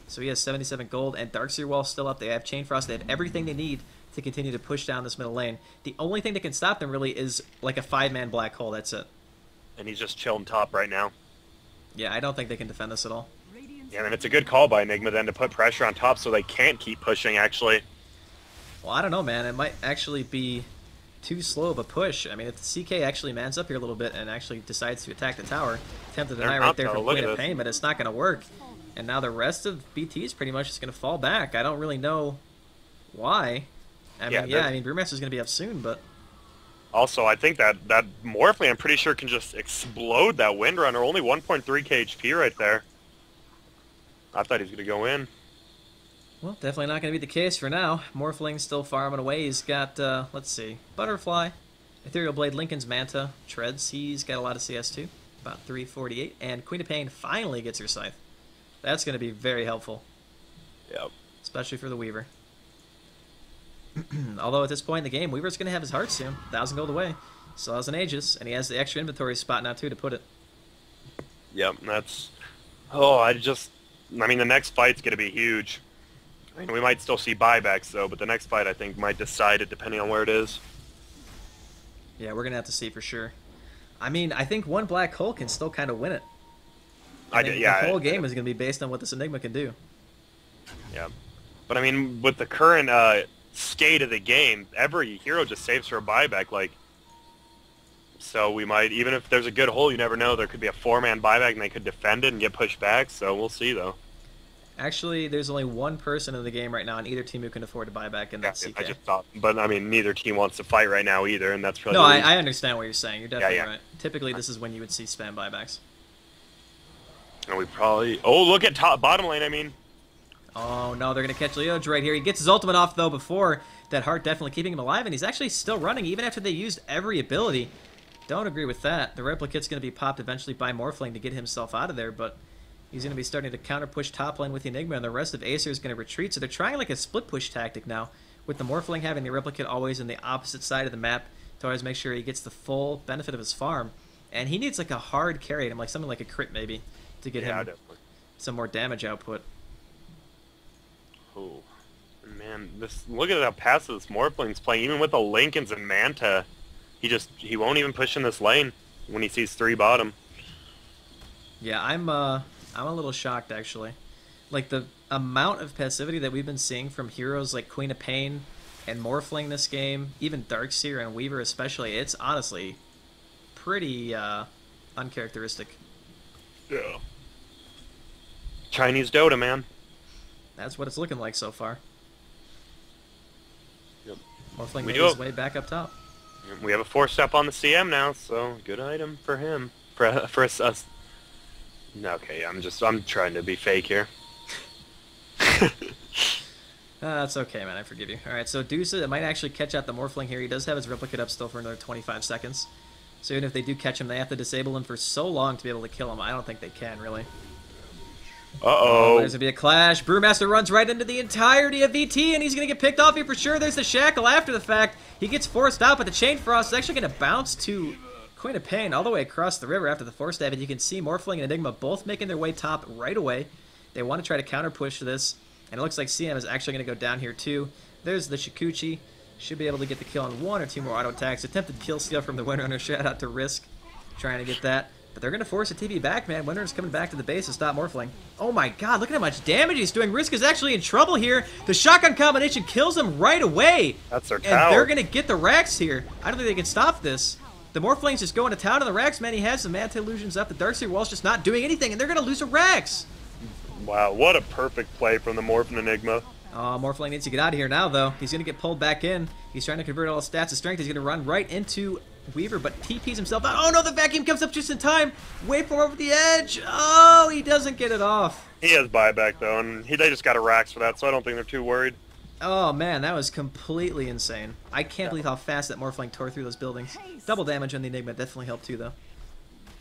So he has 77 gold, and Darkseer Wall still up. They have Chain Frost. They have everything they need to continue to push down this middle lane. The only thing that can stop them, really, is like a 5-man black hole. That's it. And he's just chilling top right now. Yeah, I don't think they can defend this at all. Yeah, and it's a good call by Enigma then to put pressure on top so they can't keep pushing, actually. Well, I don't know, man. It might actually be too slow of a push. I mean, if the CK actually mans up here a little bit and actually decides to attack the tower, attempt to deny right there from Queen of Pain, but it's not going to work. And now the rest of BT is pretty much just going to fall back. I don't really know why. I mean, I mean, Brewmaster's going to be up soon, but... Also, I think that Morphling, I'm pretty sure, can just explode that Windrunner. Only 1.3 KHP right there. I thought he was going to go in. Well, definitely not going to be the case for now. Morphling's still farming away. He's got, let's see, Butterfly, Ethereal Blade, Lincoln's Manta, Treads. He's got a lot of CS too, about 348. And Queen of Pain finally gets her Scythe. That's going to be very helpful. Yep. Especially for the Weaver. Although at this point in the game, Weaver's going to have his heart soon. 1,000 gold away. Still has an Aegis, and he has the extra inventory spot now too to put it. Yep, that's... Oh, I mean, the next fight's going to be huge. I mean, we might still see buybacks, though, but the next fight, I think, might decide it depending on where it is. Yeah, we're going to have to see for sure. I mean, I think one black hole can still kind of win it. The whole game is going to be based on what this Enigma can do. Yeah. But, I mean, with the current state of the game, every hero just saves for a buyback, like... So we might, even if there's a good hole, you never know. There could be a 4-man buyback, and they could defend it and get pushed back, so we'll see, though. Actually, there's only one person in the game right now on either team who can afford to buy back, and that's CK. I just thought, but I mean, neither team wants to fight right now either, and that's probably... No, I understand what you're saying. You're definitely Yeah. right. Typically, this is when you would see spam buybacks. And we probably... Oh, look at bottom lane, I mean. Oh, no, they're going to catch Leodge right here. He gets his ultimate off, though, before that heart definitely keeping him alive, and he's actually still running, even after they used every ability. Don't agree with that. The Replicate's going to be popped eventually by Morphling to get himself out of there, but... He's going to be starting to counter-push top lane with the Enigma, and the rest of Aesir is going to retreat. So they're trying like a split-push tactic now, with the Morphling having the Replicate always in the opposite side of the map to always make sure he gets the full benefit of his farm. And he needs like a hard carry at him, like something like a crit maybe, to get him definitely some more damage output. Oh, man, look at how passive this Morphling's playing. Even with the Lincolns and Manta, he won't even push in this lane when he sees 3 bottom. Yeah, I'm a little shocked, actually. Like, the amount of passivity that we've been seeing from heroes like Queen of Pain and Morphling this game, even Darkseer and Weaver especially, it's honestly pretty uncharacteristic. Yeah. Chinese Dota, man. That's what it's looking like so far. Yep. Morphling made his way back up top. We have a 4-step on the CM now, so good item for him. For us. Okay, I'm trying to be fake here. That's okay, man. I forgive you. Alright, so Deuce might actually catch out the Morphling here. He does have his Replicate up still for another 25 seconds. So even if they do catch him, they have to disable him for so long to be able to kill him. I don't think they can, really. Uh-oh. There's going to be a clash. Brewmaster runs right into the entirety of VT, and he's going to get picked off here for sure. There's the Shackle after the fact. He gets forced out, but the Chain Frost is actually going to bounce to Queen of Pain all the way across the river after the 4-stab, and you can see Morphling and Enigma both making their way top right away. They want to try to counter-push this, and it looks like CM is actually going to go down here too. There's the Shikuchi. Should be able to get the kill on 1 or 2 more auto attacks. Attempted kill steal from the Windrunner. Shout out to Risk trying to get that. But they're going to force a TP back, man. Windrunner's coming back to the base to stop Morphling. Oh my god, look at how much damage he's doing. Risk is actually in trouble here. The shotgun combination kills him right away. That's their tower. And they're going to get the Rax here. I don't think they can stop this. The Morphling's just going to town on the Rax, man. He has the Manta Illusions up. The Darkseer Wall's just not doing anything, and they're going to lose a Rax. Wow, what a perfect play from the Morph and Enigma. Oh, Morphling needs to get out of here now, though. He's going to get pulled back in. He's trying to convert all his stats to strength. He's going to run right into Weaver, but TP's himself out. Oh, no, the vacuum comes up just in time. Wait for him over the edge. Oh, he doesn't get it off. He has buyback, though, and they just got a Rax for that, so I don't think they're too worried. Oh, man, that was completely insane. I can't believe how fast that Morphling tore through those buildings. Double damage on the Enigma definitely helped, too, though.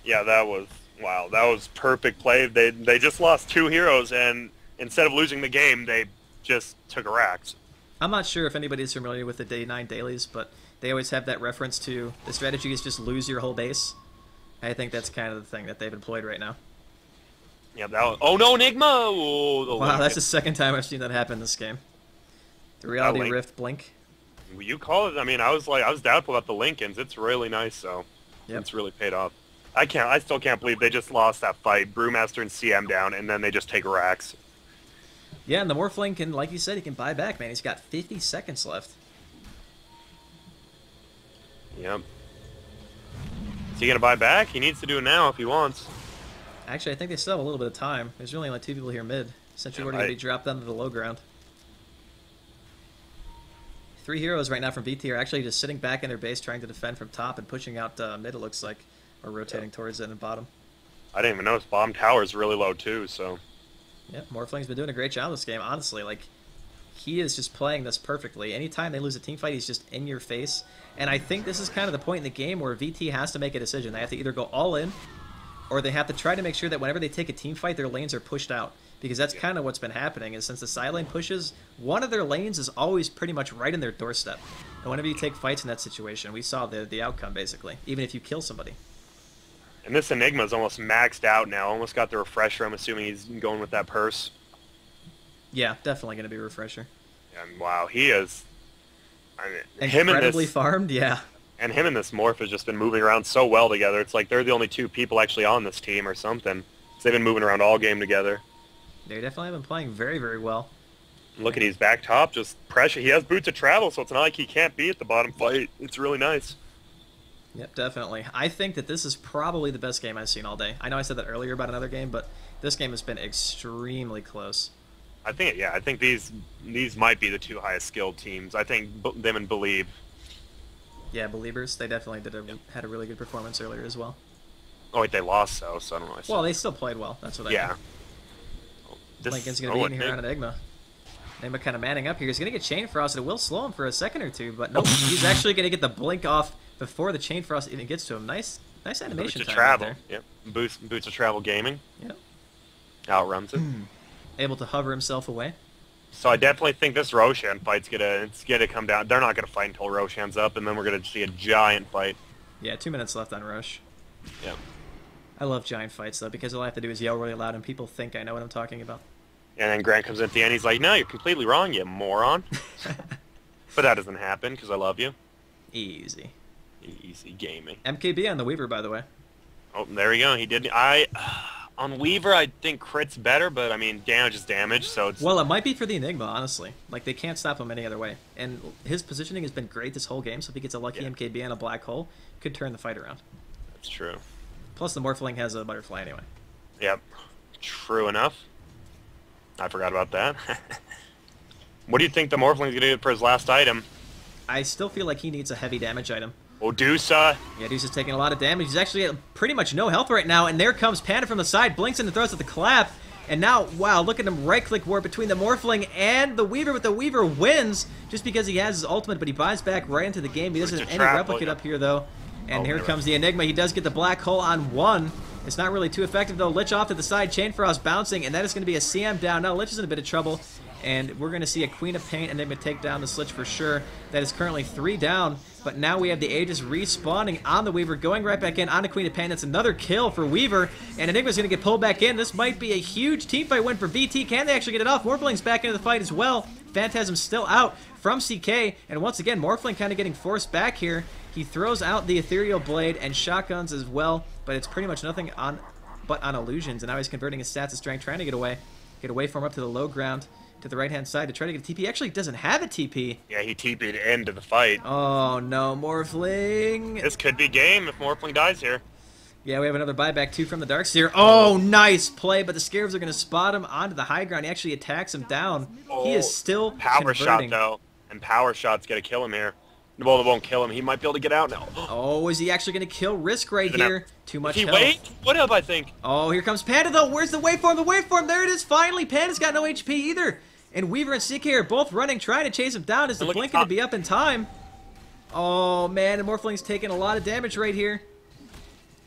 Yeah, that was... Wow, that was perfect play. They just lost 2 heroes, and instead of losing the game, they just took a Rax. I'm not sure if anybody's familiar with the Day 9 dailies, but they always have that reference to the strategy is just lose your whole base. I think that's kind of the thing that they've employed right now. Yeah, that was... Oh, no, Enigma! Oh, wow, that's the second time I've seen that happen in this game. The Reality Rift Blink. You call it. I mean, I was doubtful about the Lincolns. It's really nice, so it's really paid off. I still can't believe they just lost that fight. Brewmaster and CM down, and then they just take Rax. Yeah, and the Morphling can, like you said, he can buy back, man. He's got 50 seconds left. Yep. Is he gonna buy back? He needs to do it now if he wants. Actually, I think they still have a little bit of time. There's really only 2 people here mid. Essentially, we're going to be dropped down to the low ground. 3 heroes right now from VT are actually just sitting back in their base trying to defend from top and pushing out mid, it looks like, or rotating towards it and bottom. I didn't even notice bottom tower is really low too, so... Yep, Morphling's been doing a great job this game, honestly. Like, he is just playing this perfectly. Anytime they lose a team fight, he's just in your face. And I think this is kind of the point in the game where VT has to make a decision. They have to either go all in, or they have to try to make sure that whenever they take a team fight, their lanes are pushed out. Because that's kind of what's been happening, is since the side lane pushes, one of their lanes is always pretty much right in their doorstep. And whenever you take fights in that situation, we saw the outcome, basically, even if you kill somebody. And this Enigma's almost maxed out now. Almost got the refresher. I'm assuming he's going with that purse. Yeah, definitely going to be a refresher. And wow, he is... I mean, incredibly farmed, yeah. And him and this Morph has just been moving around so well together. It's like they're the only 2 people actually on this team or something. So they've been moving around all game together. They definitely have been playing very, very well. Look at he's back top, just pressure. He has boots of travel, so it's not like he can't be at the bottom fight. It's really nice. Yep, definitely. I think that this is probably the best game I've seen all day. I know I said that earlier about another game, but this game has been extremely close. I think, yeah, I think these might be the 2 highest skilled teams. I think them and Believe. Yeah, Believers, they definitely had a really good performance earlier as well. Oh, wait, they lost, so I don't know. Well, they still played well. That's what I mean. Yeah. Lincoln's going to be eating here on Enigma. Enigma kind of manning up here. He's going to get Chain Frost. It will slow him for a second or 2, but nope. He's actually going to get the blink off before the Chain Frost even gets to him. Nice animation Boots time of travel. right there. Yep. Boots of Travel Gaming. Yep. Outruns it. Able to hover himself away. So I definitely think this Roshan fight's gonna come down. They're not gonna fight until Roshan's up, and then we're gonna see a giant fight. Yeah, 2 minutes left on Rosh. Yep. I love giant fights though, because all I have to do is yell really loud and people think I know what I'm talking about. And then Grant comes in at the end. He's like, "No, you're completely wrong, you moron." But that doesn't happen because I love you. Easy. Easy gaming. MKB on the Weaver, by the way. Oh, there we go. He did. On Weaver, I think crit's better, but I mean, damage is damage, so it's... Well, it might be for the Enigma, honestly. Like, they can't stop him any other way. And his positioning has been great this whole game, so if he gets a lucky MKB on a black hole, could turn the fight around. That's true. Plus, the Morphling has a butterfly anyway. Yep. True enough. I forgot about that. What do you think the Morphling's going to get for his last item? I still feel like he needs a heavy damage item. Odusa. Yeah, Odusa's taking a lot of damage. He's actually at pretty much no health right now, and there comes Panda from the side, blinks in and throws at the clap. And now, wow, look at him right-click war between the Morphling and the Weaver, but the Weaver wins just because he has his ultimate, but he buys back right into the game. He doesn't have any replicate up here, though. And here comes the Enigma. He does get the black hole on 1. It's not really too effective, though. Lich off to the side, Chain Frost bouncing, and that is going to be a CM down. Now, Lich is in a bit of trouble, and we're going to see a Queen of Pain Enigma take down this Lich for sure. That is currently 3 down, but now we have the Aegis respawning on the Weaver, going right back in on the Queen of Pain. That's another kill for Weaver, and Enigma's going to get pulled back in. This might be a huge teamfight win for VT. Can they actually get it off? Morphling's back into the fight as well. Phantasm's still out from CK, and once again, Morphling kind of getting forced back here. He throws out the Ethereal Blade and shotguns as well, but it's pretty much nothing on illusions, and now he's converting his stats to strength, trying to get away from up to the low ground to the right-hand side to try to get a TP. Actually doesn't have a TP. Yeah, he TP'd into the fight. Oh, no, Morphling. This could be game if Morphling dies here. Yeah, we have another buyback, too, from the Darkseer. Oh, nice play, but the Scarabs are going to spot him onto the high ground. He actually attacks him down. He is still Power converting. shot, though, and Power shot's going to kill him here. Well, it won't kill him. He might be able to get out now. Oh, is he actually going to kill Risk right here? Too much health. Wait, what up, I think? Oh, here comes Panda, though. Where's the waveform? The waveform, there it is, finally. Panda's got no HP either. And Weaver and CK are both running, trying to chase him down. Is the blink going to be up in time? Oh, man, and Morphling's taking a lot of damage right here.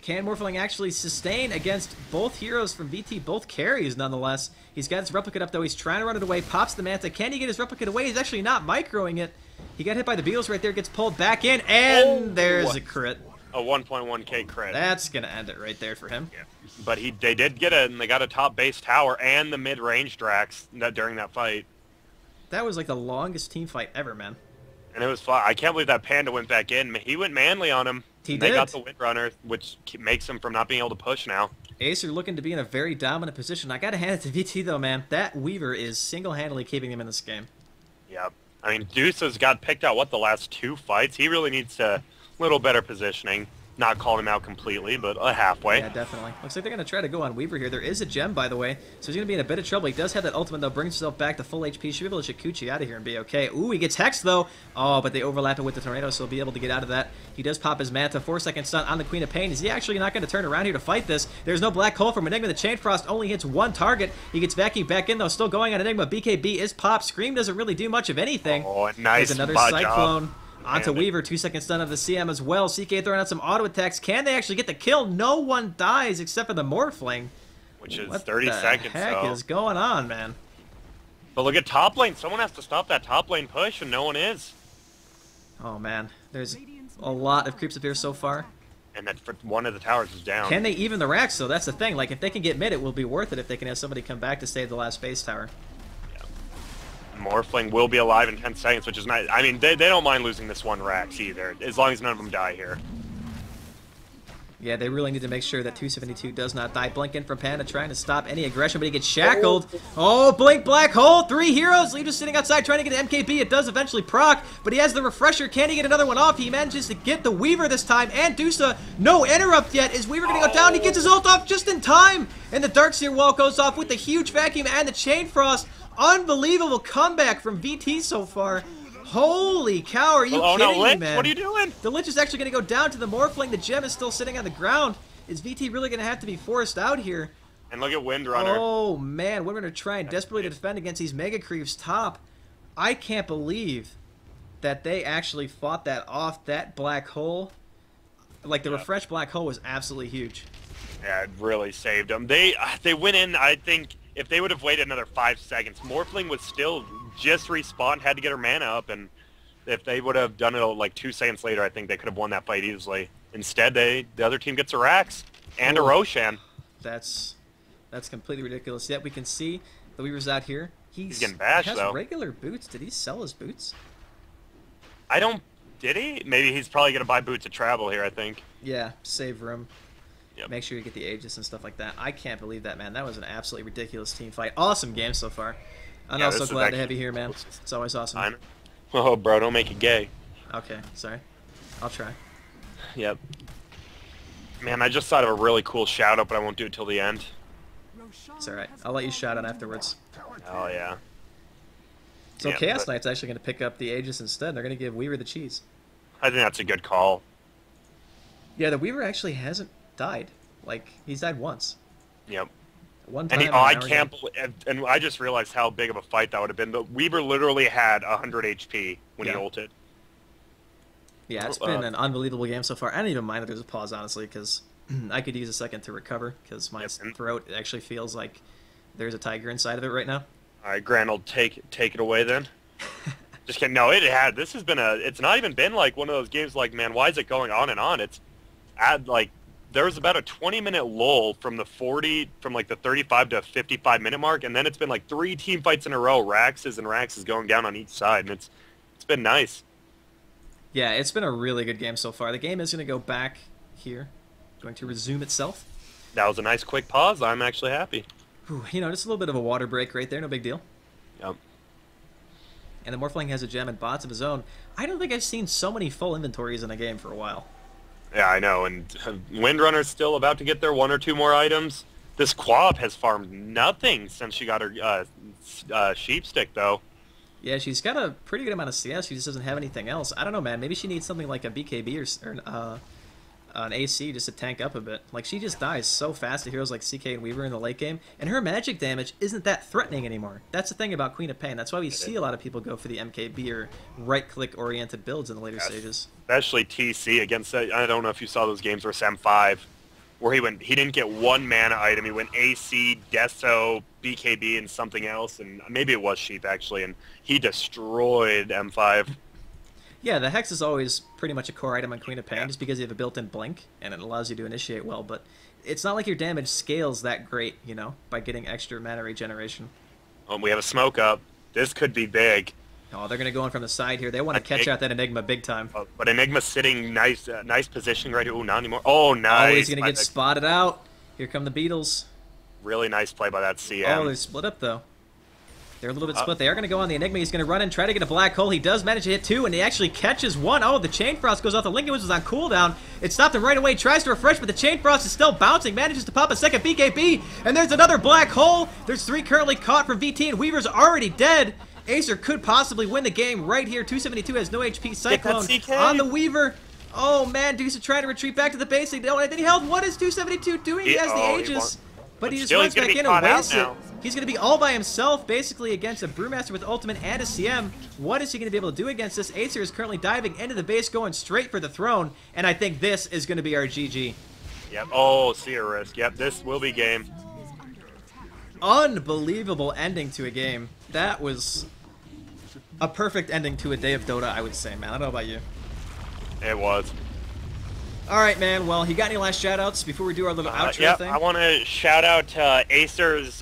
Can Morphling actually sustain against both heroes from VT, both carries, nonetheless? He's got his replicate up, though. He's trying to run it away, pops the Manta. Can he get his replicate away? He's actually not microing it. He got hit by the Beatles right there, gets pulled back in, and there's a crit. A 1.1k crit. That's going to end it right there for him. Yeah. But they did get it, and they got a top base tower and the mid-range Drax during that fight. That was like the longest team fight ever, man. And it was fun. I can't believe that Panda went back in. He went manly on him. They got the Windrunner, which makes him from not being able to push now. Acer looking to be in a very dominant position. I got to hand it to VT, though, man. That Weaver is single-handedly keeping him in this game. Yep. I mean, Deuce has got picked out, the last 2 fights? He really needs a little better positioning. Not calling him out completely, but halfway. Yeah, definitely. Looks like they're going to try to go on Weaver here. There is a gem, by the way, so he's going to be in a bit of trouble. He does have that ultimate, though. Brings himself back to full HP. Should be able to Shikuchi out of here and be okay. Ooh, he gets hexed, though. Oh, but they overlap it with the tornado, so he'll be able to get out of that. He does pop his Manta. 4-second stun on the Queen of Pain. Is he actually not going to turn around here to fight this? There's no black hole from Enigma. The Chain Frost only hits one target. He gets vacuumed back in, though. Still going on Enigma. BKB is popped. Scream doesn't really do much of anything. Oh, nice. There's another Cyclone. Onto Weaver, 2-second stun of the CM as well. CK throwing out some auto attacks. Can they actually get the kill? No one dies except for the Morphling. Which is 30 seconds. What the heck is going on, man? But look at top lane. Someone has to stop that top lane push, and no one is. Oh, man. There's a lot of creeps up here so far. And that one of the towers is down. Can they even the racks, though? That's the thing. Like, if they can get mid, it will be worth it if they can have somebody come back to save the last base tower. Morphling will be alive in 10 seconds, which is nice. I mean, they don't mind losing this one Rax either, as long as none of them die here. Yeah, they really need to make sure that 272 does not die. Blink in from Panda trying to stop any aggression, but he gets shackled. Oh, Blink Black Hole! 3 heroes! Lee just sitting outside trying to get an MKB. It does eventually proc, but he has the refresher. Can he get another one off? He manages to get the Weaver this time, and Dusa, no interrupt yet. Is Weaver going to go down? He gets his ult off just in time, and the Darkseer wall goes off with the huge vacuum and the Chain Frost. Unbelievable comeback from VT so far. Holy cow, are you kidding me, man? What are you doing? The Lich is actually going to go down to the Morphling. The gem is still sitting on the ground. Is VT really going to have to be forced out here? And look at Windrunner. Oh, man. Windrunner trying desperately to defend against these Mega Creeps top. I can't believe that they actually fought that off. That black hole, like the refreshed black hole, was absolutely huge. Yeah, it really saved them. They went in, I think, if they would have waited another 5 seconds, Morphling was still just respawned, had to get her mana up, and if they would have done it like 2 seconds later, I think they could have won that fight easily. Instead, the other team gets a Rax and a Roshan. That's completely ridiculous. Yet we can see the Weaver's out here. He's getting bashed, has though. Regular boots. Did he sell his boots? Did he? Maybe he's probably going to buy boots to travel here, I think. Yeah, save room. Yep. Make sure you get the Aegis and stuff like that. I can't believe that, man. That was an absolutely ridiculous team fight. Awesome game so far. I'm also glad to have you here, man. It's always awesome. Oh, bro, don't make it gay. Okay, sorry. I'll try. Yep. Man, I just thought of a really cool shout-out, but I won't do it till the end. It's alright. I'll let you shout out afterwards. Oh, yeah. So yeah, Chaos Knight's actually going to pick up the Aegis instead. They're going to give Weaver the cheese. I think that's a good call. Yeah, the Weaver actually hasn't died. Like, he's died once. Yep. One time. And I can't believe, and I just realized how big of a fight that would have been. But Weaver literally had 100 HP when he ulted. Yeah, it's been an unbelievable game so far. I don't even mind that there's a pause, honestly, because I could use a second to recover, because my throat actually feels like there's a tiger inside of it right now. All right, Grant will take it away then. Just kidding. No, this has been it's not even been like one of those games like, man, why is it going on and on? It's like, there was about a 20-minute lull from the 35 to 55-minute mark, and then it's been like 3 team fights in a row, Raxes going down on each side, and it's been nice. Yeah, it's been a really good game so far. The game is going to go back here, going to resume itself. That was a nice quick pause. I'm actually happy. Whew, you know, just a little bit of a water break right there, no big deal. Yep. And the Morphling has a gem and bots of his own. I don't think I've seen so many full inventories in a game for a while. Yeah, I know, and Windrunner's still about to get their 1 or 2 more items. This Quab has farmed nothing since she got her sheep stick, though. Yeah, she's got a pretty good amount of CS. She just doesn't have anything else. I don't know, man. Maybe she needs something like a BKB or an AC just to tank up a bit. Like, she just dies so fast to heroes like CK and Weaver in the late game, and her magic damage isn't that threatening anymore. That's the thing about Queen of Pain. That's why we see a lot of people go for the MKB or right-click oriented builds in the later stages. Especially TC against, I don't know if you saw those games versus M5, where he didn't get 1 mana item. He went AC, Deso, BKB, and something else, and maybe it was Sheep, actually, and he destroyed M5. Yeah, the Hex is always pretty much a core item on Queen of Pain, just because you have a built-in blink, and it allows you to initiate well, but it's not like your damage scales that great, you know, by getting extra mana regeneration. Oh, we have a smoke up. This could be big. Oh, they're going to go in from the side here. They want to catch out that Enigma big time. But Enigma's sitting nice positioning right here. Ooh, not anymore. Oh, nice. Oh, he's going to get spotted out. Here come the Beatles. Really nice play by that CM. Oh, they split up, though. They're a little bit split. They are going to go on the Enigma. He's going to run and try to get a black hole. He does manage to hit 2, and he actually catches 1. Oh, the Chain Frost goes off. The Lincoln was on cooldown. It stopped him right away. Tries to refresh, but the Chain Frost is still bouncing. Manages to pop a second BKB, and there's another black hole. There's 3 currently caught from VT, and Weaver's already dead. Acer could possibly win the game right here. 272 has no HP. Cyclone on the Weaver. Oh, man. Deuce trying to retreat back to the base. They don't have any health. What is 272 doing? He has the Aegis. But he just runs back in and wastes it. He's going to be all by himself, basically, against a Brewmaster with Ultimate and a CM. What is he going to be able to do against this? Acer is currently diving into the base, going straight for the throne. And I think this is going to be our GG. Yep. Oh, see a risk. Yep, this will be game. Unbelievable ending to a game. That was a perfect ending to a day of Dota, I would say, man. I don't know about you. It was. All right, man. Well, you got any last shout-outs before we do our little outro thing? I want to shout out Acer's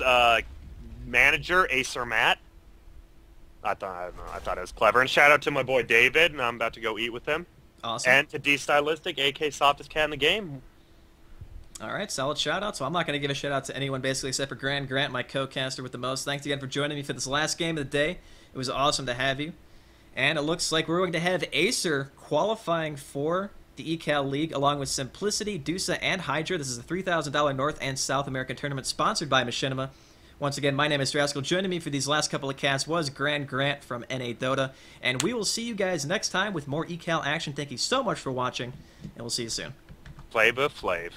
manager, Acer Matt. I thought it was clever. And shout out to my boy David, and I'm about to go eat with him. Awesome. And to D-Stylistic, AK softest cat in the game. All right, solid shout-out. So I'm not going to give a shout-out to anyone, basically, except for GranDGranT, my co-caster with the most. Thanks again for joining me for this last game of the day. It was awesome to have you. And it looks like we're going to have Acer qualifying for the ECAL League, along with Simplicity, Dusa, and Hydra. This is a $3,000 North and South American tournament sponsored by Machinima. Once again, my name is Draskyl. Joining me for these last couple of casts was GranDGranT from NEODota. And we will see you guys next time with more ECAL action. Thank you so much for watching, and we'll see you soon. Flavor Flav.